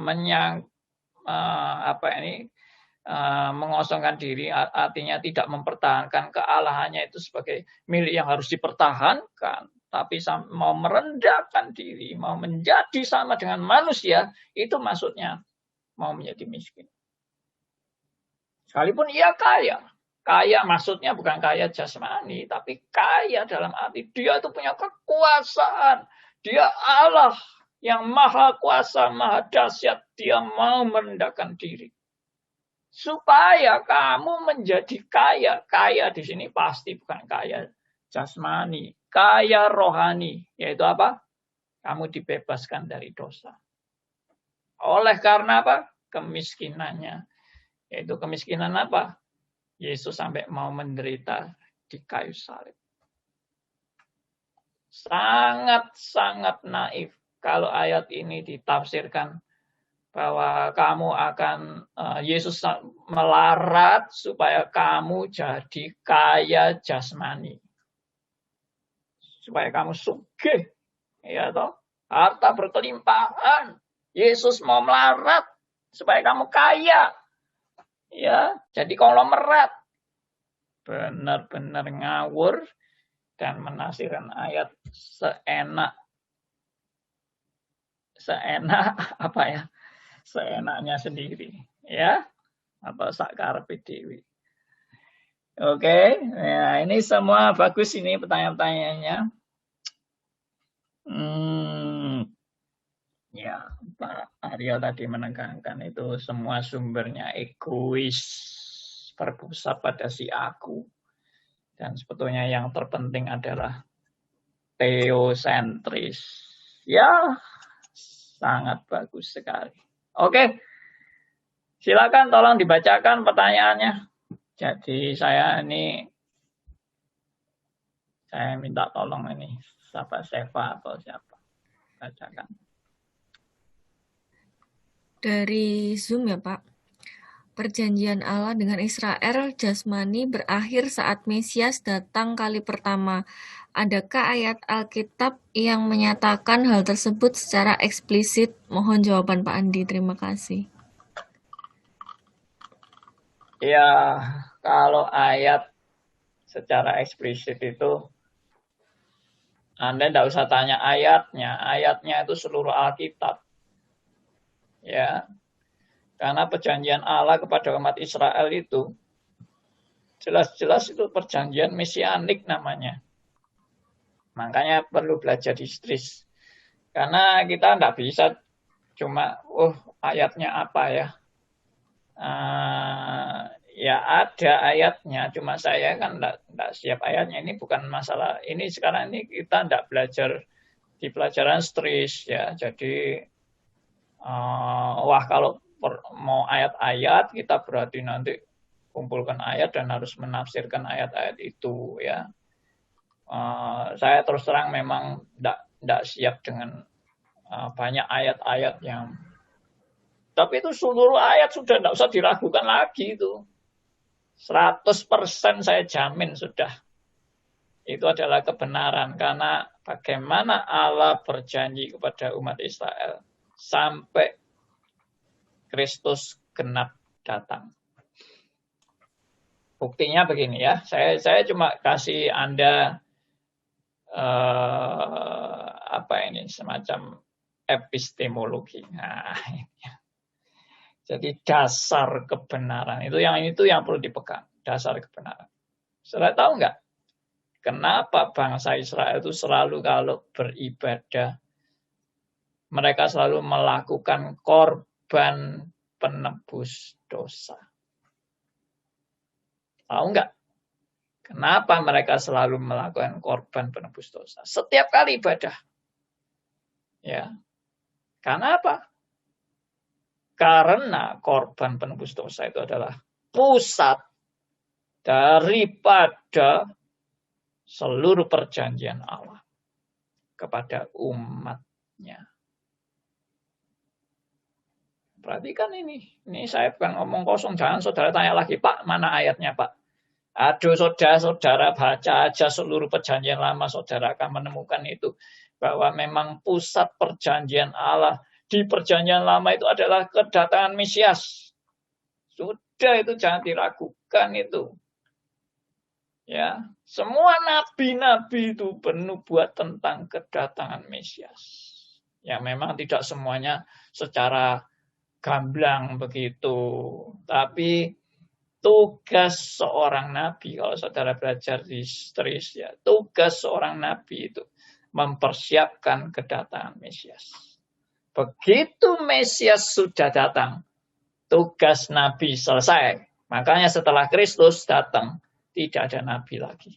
mengosongkan diri artinya tidak mempertahankan kealahannya itu sebagai milik yang harus dipertahankan, tapi mau merendahkan diri, mau menjadi sama dengan manusia, itu maksudnya mau menjadi miskin. Sekalipun ia kaya. Kaya maksudnya bukan kaya jasmani, tapi kaya dalam arti dia itu punya kekuasaan. Dia Allah yang maha kuasa, maha dahsyat. Dia mau merendahkan diri. Supaya kamu menjadi kaya. Kaya di sini pasti bukan kaya jasmani. Kaya rohani. Yaitu apa? Kamu dibebaskan dari dosa. Oleh karena apa? Kemiskinannya. Yaitu kemiskinan apa? Yesus sampai mau menderita di kayu salib. Sangat-sangat naif kalau ayat ini ditafsirkan bahwa kamu akan, Yesus melarat supaya kamu jadi kaya jasmani. Supaya kamu sugih, ya toh, harta berkelimpahan. Yesus mau melarat supaya kamu kaya. Ya, jadi konglomerat. Benar-benar ngawur dan menafsirkan ayat seenak apa ya? Seenaknya sendiri, ya, atau sakarepe dhewe. Oke, ya ini semua bagus ini pertanyaan-pertanyaannya. Ya, Pak Aryo tadi menekankan itu semua sumbernya egois, berpusat pada si aku. Dan sebetulnya yang terpenting adalah teosentris. Ya, sangat bagus sekali. Oke, silakan tolong dibacakan pertanyaannya. Jadi saya minta tolong ini, siapa Seva atau siapa, bacakan. Dari Zoom ya Pak. Perjanjian Allah dengan Israel jasmani berakhir saat Mesias datang kali pertama. Adakah ayat Alkitab yang menyatakan hal tersebut secara eksplisit? Mohon jawaban Pak Andi. Terima kasih. Ya, kalau ayat secara eksplisit itu Anda tidak usah tanya ayatnya. Ayatnya itu seluruh Alkitab. Ya, karena perjanjian Allah kepada umat Israel itu jelas-jelas itu perjanjian mesianik namanya. Makanya perlu belajar historis. Karena kita tidak bisa cuma, ayatnya apa ya. Ya ada ayatnya, cuma saya kan tidak siap ayatnya. Ini bukan masalah. Ini sekarang ini kita tidak belajar di pelajaran historis ya. Jadi, kalau mau ayat-ayat kita berarti nanti kumpulkan ayat dan harus menafsirkan ayat-ayat itu ya. Saya terus terang memang tidak siap dengan banyak ayat-ayat yang, tapi itu seluruh ayat sudah tidak usah diragukan lagi itu. 100% saya jamin sudah. Itu adalah kebenaran karena bagaimana Allah berjanji kepada umat Israel sampai Kristus genap datang. Buktinya begini ya, saya cuma kasih Anda semacam epistemologi. Nah, jadi dasar kebenaran itu yang perlu dipegang, dasar kebenaran. Saudara tahu nggak kenapa bangsa Israel itu selalu kalau beribadah mereka selalu melakukan korban penebus dosa? Tahu nggak? Kenapa mereka selalu melakukan korban penebus dosa? Setiap kali ibadah. Ya. Karena apa? Karena korban penebus dosa itu adalah pusat daripada seluruh perjanjian Allah kepada umatnya. Perhatikan ini saya bukan ngomong kosong, jangan saudara tanya lagi, Pak, mana ayatnya, Pak? Aduh, saudara baca aja seluruh perjanjian lama, saudara akan menemukan itu. Bahwa memang pusat perjanjian Allah di perjanjian lama itu adalah kedatangan Mesias. Sudah, itu jangan diragukan itu. Ya, semua nabi-nabi itu bernubuat tentang kedatangan Mesias. Ya, memang tidak semuanya secara gamblang begitu. Tapi tugas seorang nabi, kalau saudara belajar di Stris, ya, tugas seorang nabi itu mempersiapkan kedatangan Mesias. Begitu Mesias sudah datang, tugas nabi selesai. Makanya setelah Kristus datang, tidak ada nabi lagi.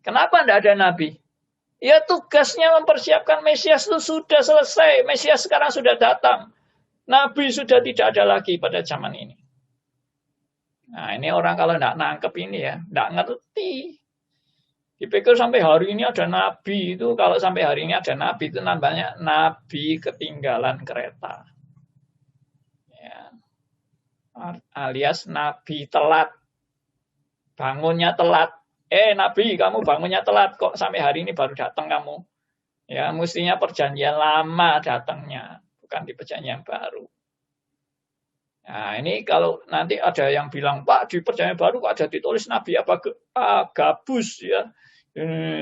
Kenapa tidak ada nabi? Ya, tugasnya mempersiapkan Mesias itu sudah selesai. Mesias sekarang sudah datang. Nabi sudah tidak ada lagi pada zaman ini. Nah, ini orang kalau tidak nangkep ini ya, tidak ngerti. Dipikir sampai hari ini ada nabi itu, kalau sampai hari ini ada nabi itu namanya nabi ketinggalan kereta. Ya. Alias nabi telat. Bangunnya telat. Nabi, kamu bangunnya telat kok sampai hari ini baru datang kamu. Ya, mestinya perjanjian lama datangnya, bukan di perjanjian baru. Nah, ini kalau nanti ada yang bilang, Pak, di perjanjian baru kok ada ditulis Nabi Agabus ya.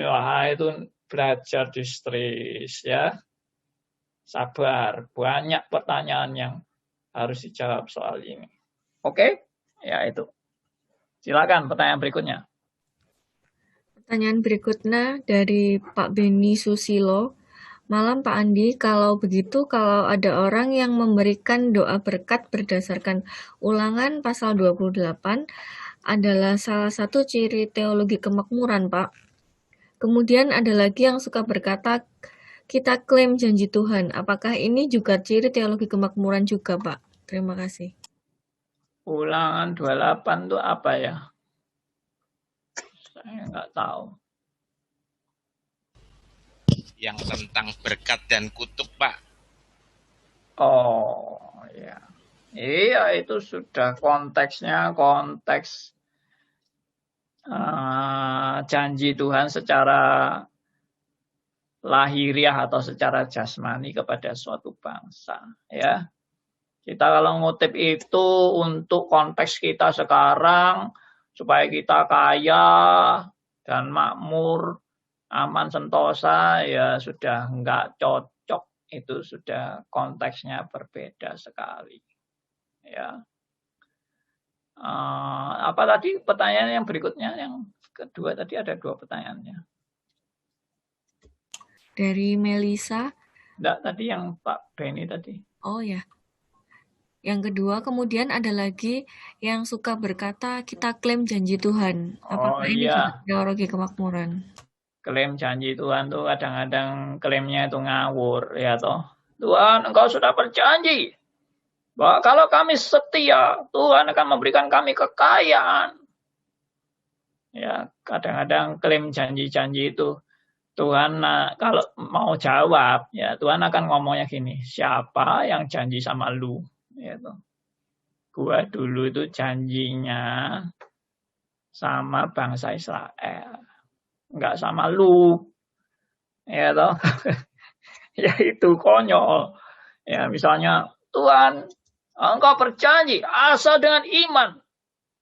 Wah, itu belajar di Stris ya. Sabar, banyak pertanyaan yang harus dijawab soal ini. Oke? Ya, itu. Silakan pertanyaan berikutnya. Pertanyaan berikutnya dari Pak Beni Susilo. Malam Pak Andi, kalau begitu kalau ada orang yang memberikan doa berkat berdasarkan Ulangan pasal 28 adalah salah satu ciri teologi kemakmuran, Pak. Kemudian ada lagi yang suka berkata, kita klaim janji Tuhan. Apakah ini juga ciri teologi kemakmuran juga, Pak? Terima kasih. Ulangan 28 itu apa ya? Saya nggak tahu. Yang tentang berkat dan kutuk, Pak. Oh, ya. Iya, itu sudah konteksnya konteks janji Tuhan secara lahiriah atau secara jasmani kepada suatu bangsa. Ya, kita kalau ngutip itu untuk konteks kita sekarang supaya kita kaya dan makmur, aman sentosa, ya sudah enggak cocok. Itu sudah konteksnya berbeda sekali. Ya. Apa tadi pertanyaan yang berikutnya? Yang kedua tadi ada 2 pertanyaannya. Dari Melisa. Enggak, tadi yang Pak Beni tadi. Oh ya. Yang kedua, kemudian ada lagi yang suka berkata kita klaim janji Tuhan. Apakah ini juga teologi kemakmuran? Klaim janji Tuhan tuh kadang-kadang klaimnya itu ngawur, ya toh. Tuhan, engkau sudah berjanji bahwa kalau kami setia, Tuhan akan memberikan kami kekayaan. Ya, kadang-kadang klaim janji-janji itu Tuhan kalau mau jawab, ya Tuhan akan ngomongnya gini, siapa yang janji sama lu? Ya toh. Gua dulu itu janjinya sama bangsa Israel, enggak sama lu. Ya toh. Ya itu konyol. Ya misalnya, Tuhan, engkau berjanji asal dengan iman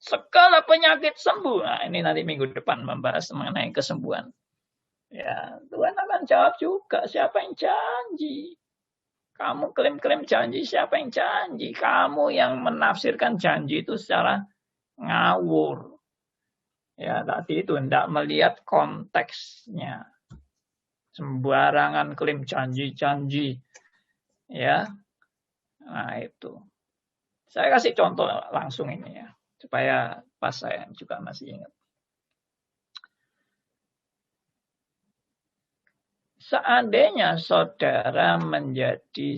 segala penyakit sembuh. Nah, ini nanti minggu depan membahas mengenai kesembuhan. Ya, Tuhan akan jawab juga, siapa yang janji? Kamu klaim-klaim janji, siapa yang janji? Kamu yang menafsirkan janji itu secara ngawur. Ya, tadi itu tidak melihat konteksnya. Sembarangan klaim janji-janji. Ya. Nah, itu. Saya kasih contoh langsung ini ya, supaya pas saya juga masih ingat. Seandainya saudara menjadi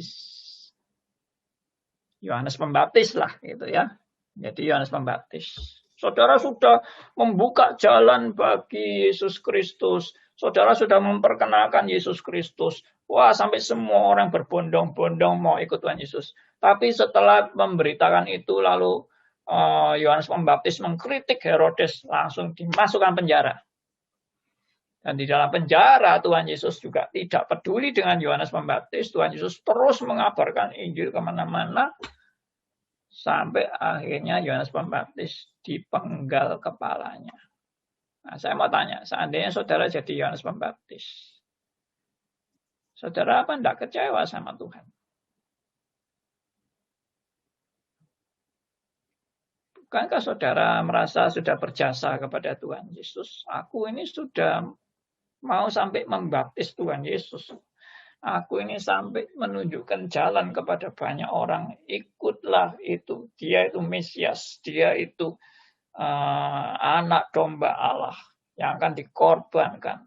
Yohanes Pembaptis lah gitu ya. Jadi Yohanes Pembaptis. Saudara sudah membuka jalan bagi Yesus Kristus. Saudara sudah memperkenalkan Yesus Kristus. Wah, sampai semua orang berbondong-bondong mau ikut Tuhan Yesus. Tapi setelah memberitakan itu, lalu Yohanes Pembaptis mengkritik Herodes, langsung dimasukkan penjara. Dan di dalam penjara, Tuhan Yesus juga tidak peduli dengan Yohanes Pembaptis. Tuhan Yesus terus mengabarkan Injil kemana-mana. Sampai akhirnya Yohanes Pembaptis dipenggal kepalanya. Nah, saya mau tanya, seandainya saudara jadi Yohanes Pembaptis, saudara apa tidak kecewa sama Tuhan? Bukankah saudara merasa sudah berjasa kepada Tuhan Yesus? Aku ini sudah mau sampai membaptis Tuhan Yesus. Aku ini sampai menunjukkan jalan kepada banyak orang. Ikutlah itu. Dia itu Mesias. Dia itu anak domba Allah yang akan dikorbankan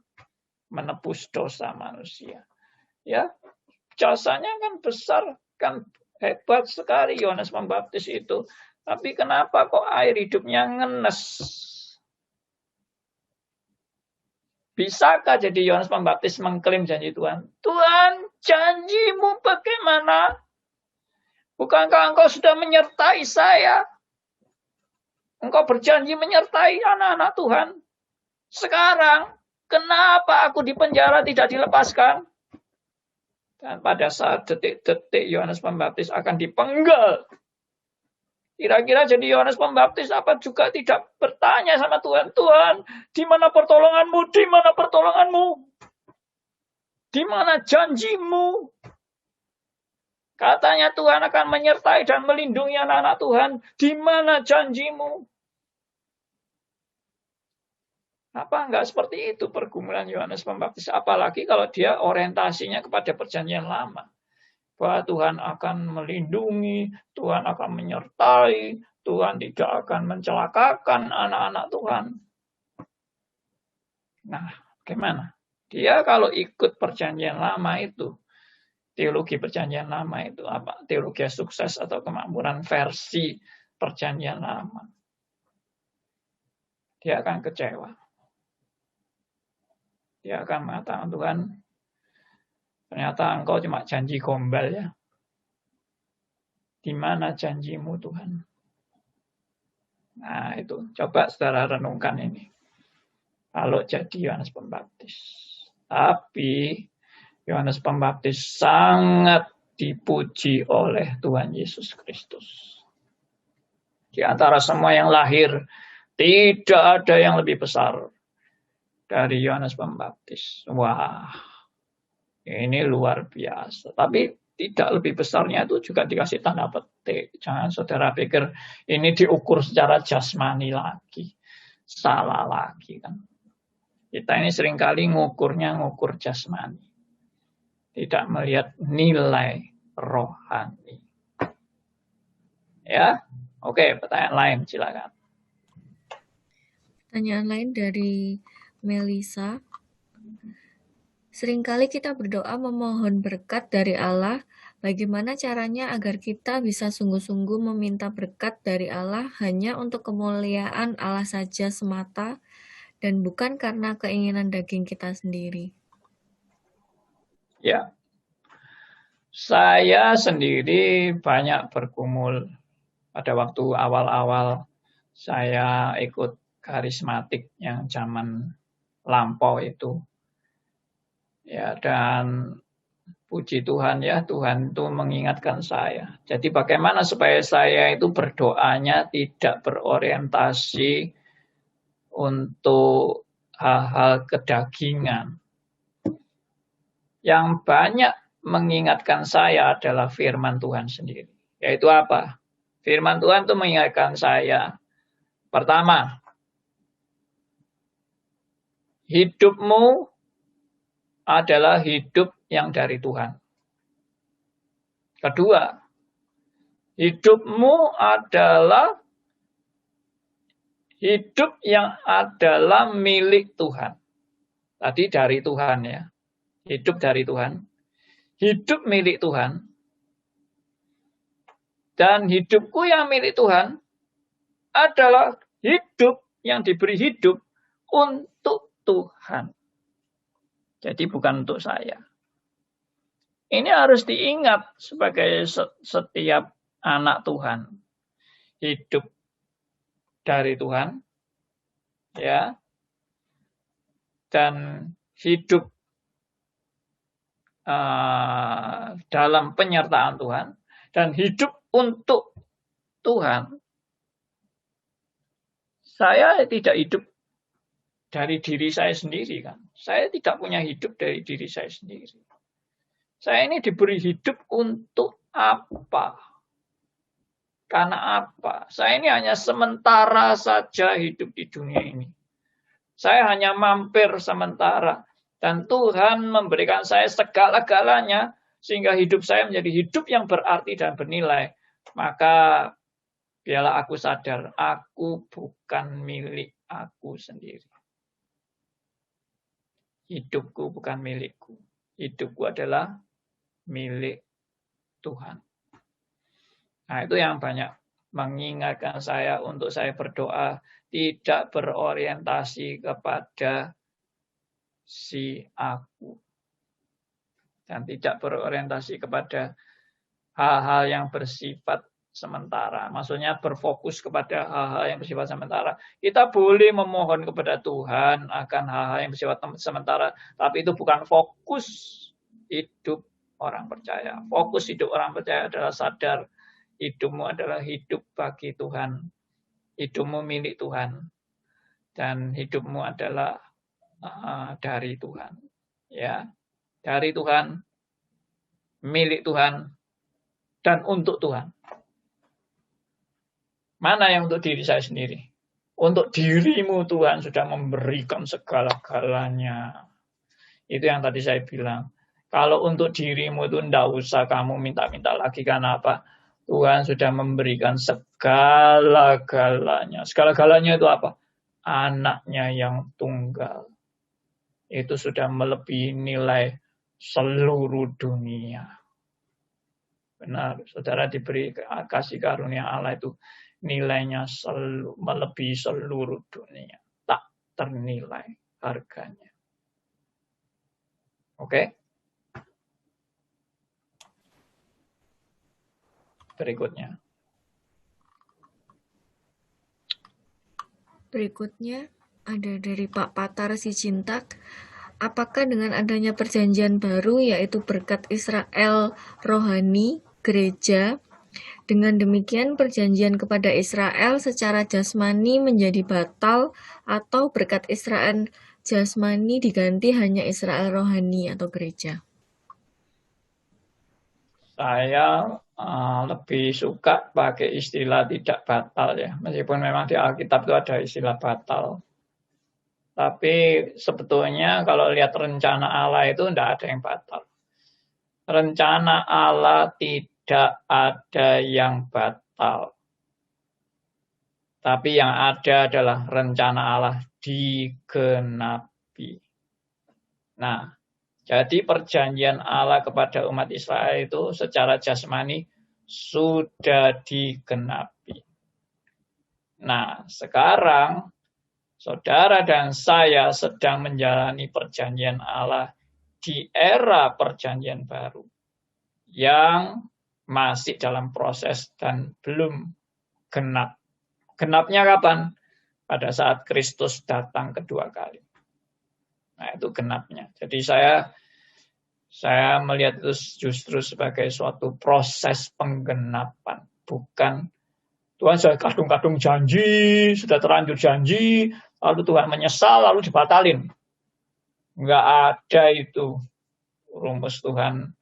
menebus dosa manusia. Ya, jasanya kan besar, kan hebat sekali Yohanes Pembaptis itu. Tapi kenapa kok air hidupnya ngenes? Bisakah jadi Yohanes Pembaptis mengklaim janji Tuhan? Tuhan, janjimu bagaimana? Bukankah engkau sudah menyertai saya? Engkau berjanji menyertai anak-anak Tuhan. Sekarang, kenapa aku di penjara tidak dilepaskan? Dan pada saat detik-detik Yohanes Pembaptis akan dipenggal. Kira-kira jadi Yohanes Pembaptis apa juga tidak bertanya sama Tuhan. Tuhan, di mana pertolonganmu? Di mana pertolonganmu? Di mana janjimu? Katanya Tuhan akan menyertai dan melindungi anak-anak Tuhan. Di mana janjimu? Apa enggak seperti itu pergumulan Yohanes Pembaptis? Apalagi kalau dia orientasinya kepada perjanjian lama. Bahwa Tuhan akan melindungi, Tuhan akan menyertai, Tuhan tidak akan mencelakakan anak-anak Tuhan. Nah, gimana? Dia kalau ikut perjanjian lama itu, teologi perjanjian lama itu apa? Teologi sukses atau kemakmuran versi perjanjian lama. Dia akan kecewa. Dia akan mengatakan, Tuhan, ternyata engkau cuma janji gombal ya. Di mana janjimu Tuhan? Nah itu, coba saudara renungkan ini. Kalau jadi Yohanes Pembaptis. Tapi Yohanes Pembaptis sangat dipuji oleh Tuhan Yesus Kristus. Di antara semua yang lahir, tidak ada yang lebih besar dari Yohanes Pembaptis. Wah. Ini luar biasa. Tapi tidak lebih besarnya itu juga dikasih tanda petik. Jangan saudara pikir ini diukur secara jasmani lagi. Salah lagi kan. Kita ini seringkali ngukur jasmani. Tidak melihat nilai rohani. Ya, oke, pertanyaan lain silakan. Pertanyaan lain dari Melisa. Seringkali kita berdoa memohon berkat dari Allah. Bagaimana caranya agar kita bisa sungguh-sungguh meminta berkat dari Allah hanya untuk kemuliaan Allah saja semata dan bukan karena keinginan daging kita sendiri? Ya, saya sendiri banyak bergumul pada waktu awal-awal saya ikut karismatik yang zaman lampau itu. Ya, dan puji Tuhan ya, Tuhan itu mengingatkan saya. Jadi bagaimana supaya saya itu berdoanya tidak berorientasi untuk hal-hal kedagingan. Yang banyak mengingatkan saya adalah firman Tuhan sendiri. Yaitu apa? Firman Tuhan itu mengingatkan saya. Pertama, hidupmu adalah hidup yang dari Tuhan. Kedua, hidupmu adalah hidup yang adalah milik Tuhan. Tadi dari Tuhan ya. Hidup dari Tuhan. Hidup milik Tuhan. Dan hidupku yang milik Tuhan adalah hidup yang diberi hidup untuk Tuhan. Jadi bukan untuk saya. Ini harus diingat sebagai setiap anak Tuhan. Hidup dari Tuhan, ya, dan hidup dalam penyertaan Tuhan, dan hidup untuk Tuhan. Saya tidak hidup dari diri saya sendiri, kan. Saya tidak punya hidup dari diri saya sendiri. Saya ini diberi hidup untuk apa? Karena apa? Saya ini hanya sementara saja hidup di dunia ini. Saya hanya mampir sementara. Dan Tuhan memberikan saya segala-galanya sehingga hidup saya menjadi hidup yang berarti dan bernilai. Maka biarlah aku sadar, aku bukan milik aku sendiri. Hidupku bukan milikku. Hidupku adalah milik Tuhan. Nah, itu yang banyak mengingatkan saya untuk saya berdoa tidak berorientasi kepada si aku. Dan tidak berorientasi kepada hal-hal yang bersifat sementara. Maksudnya berfokus kepada hal-hal yang bersifat sementara. Kita boleh memohon kepada Tuhan akan hal-hal yang bersifat sementara. Tapi itu bukan fokus hidup orang percaya. Fokus hidup orang percaya adalah sadar hidupmu adalah hidup bagi Tuhan. Hidupmu milik Tuhan. Dan hidupmu adalah dari Tuhan. Ya, dari Tuhan, milik Tuhan, dan untuk Tuhan. Mana yang untuk diri saya sendiri? Untuk dirimu Tuhan sudah memberikan segala-galanya. Itu yang tadi saya bilang. Kalau untuk dirimu itu tidak usah kamu minta-minta lagi. Karena apa? Tuhan sudah memberikan segala-galanya. Segala-galanya itu apa? Anaknya yang tunggal. Itu sudah melebihi nilai seluruh dunia. Benar, saudara diberi kasih karunia Allah itu nilainya melebihi seluruh dunia. Tak ternilai harganya. Oke? Berikutnya. Berikutnya ada dari Pak Patar Sicintak. Apakah dengan adanya perjanjian baru yaitu berkat Israel rohani, gereja, dengan demikian perjanjian kepada Israel secara jasmani menjadi batal atau berkat Israel jasmani diganti hanya Israel rohani atau gereja? Saya lebih suka pakai istilah tidak batal ya. Meskipun memang di Alkitab itu ada istilah batal. Tapi sebetulnya kalau lihat rencana Allah itu tidak ada yang batal. Rencana Allah tidak ada yang batal. Tapi yang ada adalah rencana Allah digenapi. Nah, jadi perjanjian Allah kepada umat Israel itu secara jasmani sudah digenapi. Nah, sekarang saudara dan saya sedang menjalani perjanjian Allah di era perjanjian baru yang masih dalam proses dan belum genap. Genapnya kapan? Pada saat Kristus datang kedua kali. Nah, itu genapnya. Jadi saya melihat itu justru sebagai suatu proses penggenapan. Bukan Tuhan sudah kadung-kadung janji, sudah terlanjur janji, lalu Tuhan menyesal, lalu dibatalin. Enggak ada itu rumus Tuhan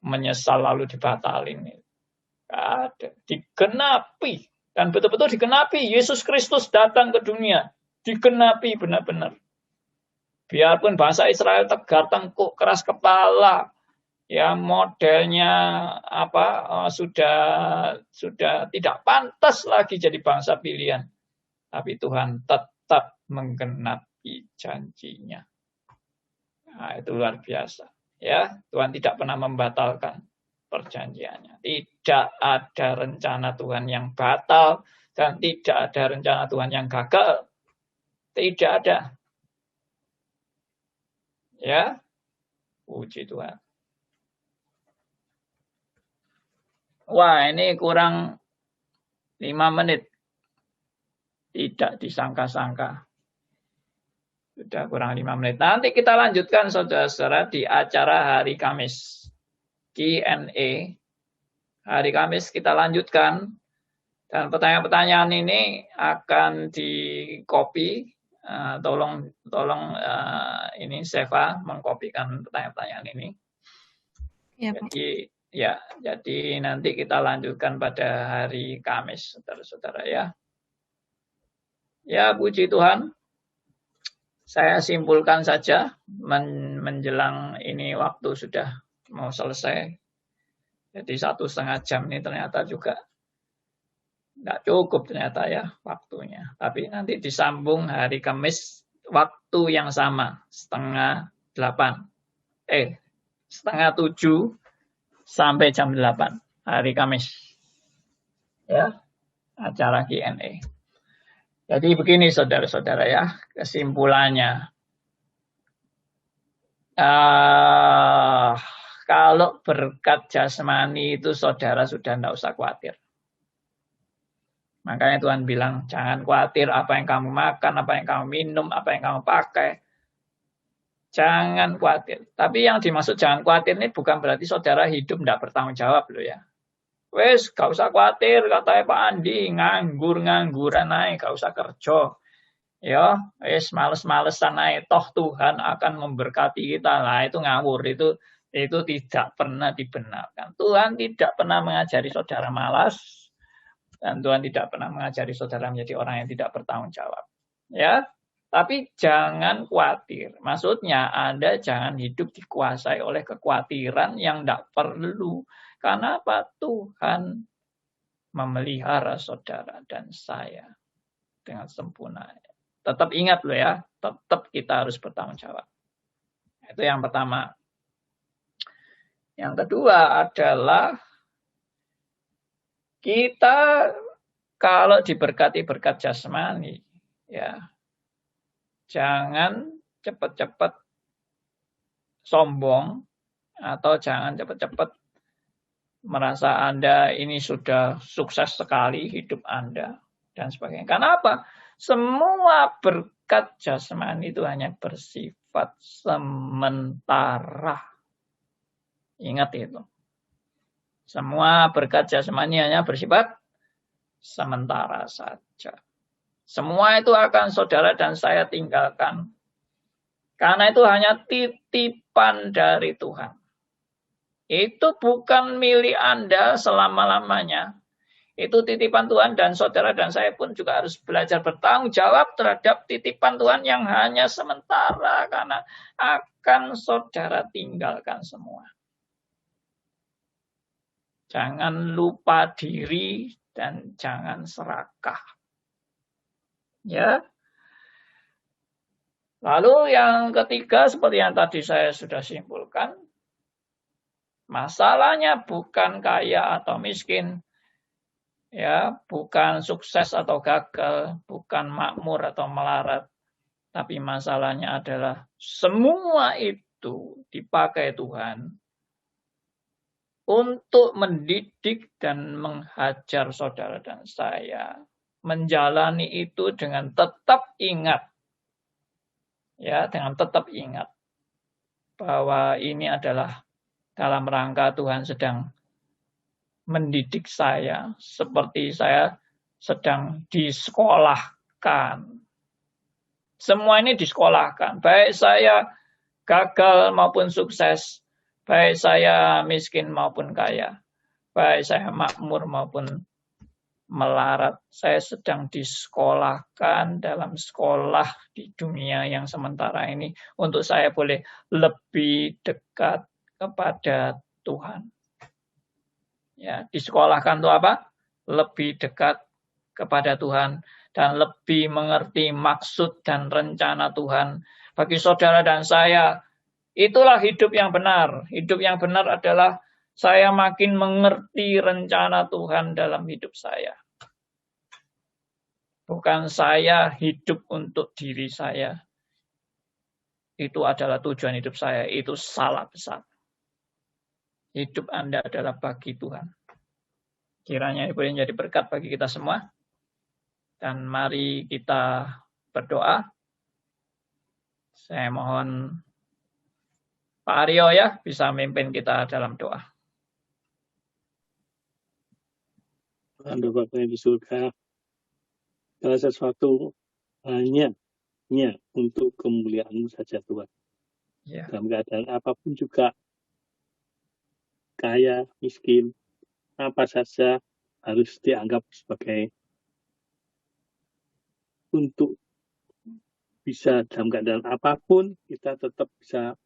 menyesal lalu dibatalin. Enggak ada. Digenapi. Dan betul-betul digenapi. Yesus Kristus datang ke dunia. Digenapi benar-benar. Biarpun bangsa Israel tegar tengkuk, keras kepala, ya modelnya sudah tidak pantas lagi jadi bangsa pilihan. Tapi Tuhan tetap menggenapi janjinya. Nah, itu luar biasa. Ya, Tuhan tidak pernah membatalkan perjanjiannya. Tidak ada rencana Tuhan yang batal. Dan tidak ada rencana Tuhan yang gagal. Tidak ada. Ya, puji Tuhan. Wah, ini kurang 5 menit. Tidak disangka-sangka. Sudah kurang 5 menit. Nanti kita lanjutkan saudara-saudara di acara hari Kamis. Q&A. Hari Kamis kita lanjutkan. Dan pertanyaan-pertanyaan ini akan di-copy. Tolong ini Seva mengkopikan pertanyaan-pertanyaan ini. Ya, Pak. Jadi nanti kita lanjutkan pada hari Kamis, saudara-saudara ya. Ya, puji Tuhan. Saya simpulkan saja menjelang ini waktu sudah mau selesai. Jadi 1,5 jam ini ternyata juga nggak cukup ternyata ya waktunya. Tapi nanti disambung hari Kamis waktu yang sama, 7:30. 7:30 sampai jam 8 hari Kamis. Ya, acara Q&A. Jadi begini saudara-saudara ya, kesimpulannya. Kalau berkat jasmani itu saudara sudah tidak usah khawatir. Makanya Tuhan bilang, jangan khawatir apa yang kamu makan, apa yang kamu minum, apa yang kamu pakai. Jangan khawatir. Tapi yang dimaksud jangan khawatir ini bukan berarti saudara hidup tidak bertanggung jawab loh ya. Wes, gak usah khawatir, katanya Pak Andi, ngangguran aja, gak usah kerja. Ya, wes males-malesan aja, toh Tuhan akan memberkati kita. Lah itu ngawur, itu tidak pernah dibenarkan. Tuhan tidak pernah mengajari saudara malas. Dan Tuhan tidak pernah mengajari saudara menjadi orang yang tidak bertanggung jawab. Ya, tapi jangan khawatir. Maksudnya Anda jangan hidup dikuasai oleh kekhawatiran yang tidak perlu. Karena apa? Tuhan memelihara saudara dan saya dengan sempurna. Tetap ingat loh ya, tetap kita harus bertanggung jawab. Itu yang pertama. Yang kedua adalah kita kalau diberkati berkat jasmani, ya jangan cepat-cepat sombong atau jangan cepat-cepat merasa Anda ini sudah sukses sekali hidup Anda dan sebagainya. Karena apa? Semua berkat jasmani itu hanya bersifat sementara. Ingat itu. Semua berkat jasmani hanya bersifat sementara saja. Semua itu akan saudara dan saya tinggalkan. Karena itu hanya titipan dari Tuhan. Itu bukan milik Anda selama-lamanya. Itu titipan Tuhan dan saudara dan saya pun juga harus belajar bertanggung jawab terhadap titipan Tuhan yang hanya sementara. Karena akan saudara tinggalkan semua. Jangan lupa diri dan jangan serakah. Ya. Lalu yang ketiga seperti yang tadi saya sudah simpulkan. Masalahnya bukan kaya atau miskin. Ya, bukan sukses atau gagal, bukan makmur atau melarat. Tapi masalahnya adalah semua itu dipakai Tuhan untuk mendidik dan menghajar saudara dan saya. Menjalani itu dengan tetap ingat. Ya, dengan tetap ingat. Bahwa ini adalah dalam rangka Tuhan sedang mendidik saya. Seperti saya sedang disekolahkan. Semua ini disekolahkan. Baik saya gagal maupun sukses. Baik saya miskin maupun kaya. Baik saya makmur maupun melarat. Saya sedang disekolahkan dalam sekolah di dunia yang sementara ini. Untuk saya boleh lebih dekat kepada Tuhan. Ya, disekolahkan itu apa? Lebih dekat kepada Tuhan. Dan lebih mengerti maksud dan rencana Tuhan. Bagi saudara dan saya, itulah hidup yang benar. Hidup yang benar adalah saya makin mengerti rencana Tuhan dalam hidup saya. Bukan saya hidup untuk diri saya. Itu adalah tujuan hidup saya. Itu salah besar. Hidup Anda adalah bagi Tuhan. Kiranya ini boleh menjadi berkat bagi kita semua. Dan mari kita berdoa. Saya mohon Pak Aryo ya bisa memimpin kita dalam doa. Tuhan Bapa yang di surga, segala sesuatu hanya untuk kemuliaan-Mu saja Tuhan. Ya. Dalam keadaan apapun juga, kaya, miskin, apa saja harus dianggap sebagai untuk bisa dalam keadaan apapun, kita tetap bisa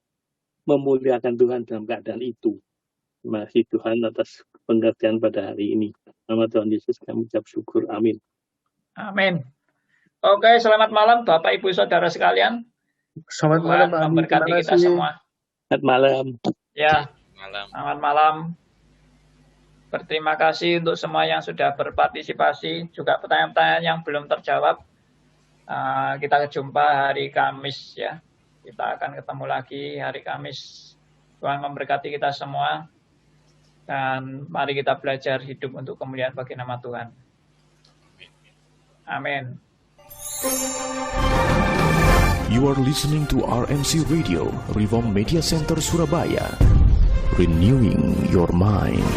memuliakan Tuhan dalam keadaan itu. Terima kasih Tuhan atas pengertian pada hari ini. Nama Tuhan Yesus kami ucap syukur. Amin. Amin. Oke, selamat malam Bapak Ibu Saudara sekalian. Selamat Tuhan malam, Pak Andi. memberkati Terima kita kasih. semua. Selamat malam. Ya, Malam. selamat malam. Berterima kasih untuk semua yang sudah berpartisipasi, juga pertanyaan-pertanyaan yang belum terjawab. Kita jumpa hari Kamis ya. Kita akan ketemu lagi hari Kamis. Tuhan memberkati kita semua. Dan mari kita belajar hidup untuk kemuliaan bagi nama Tuhan. Amin. You are listening to RMC Radio, Reform Media Center Surabaya. Renewing your mind.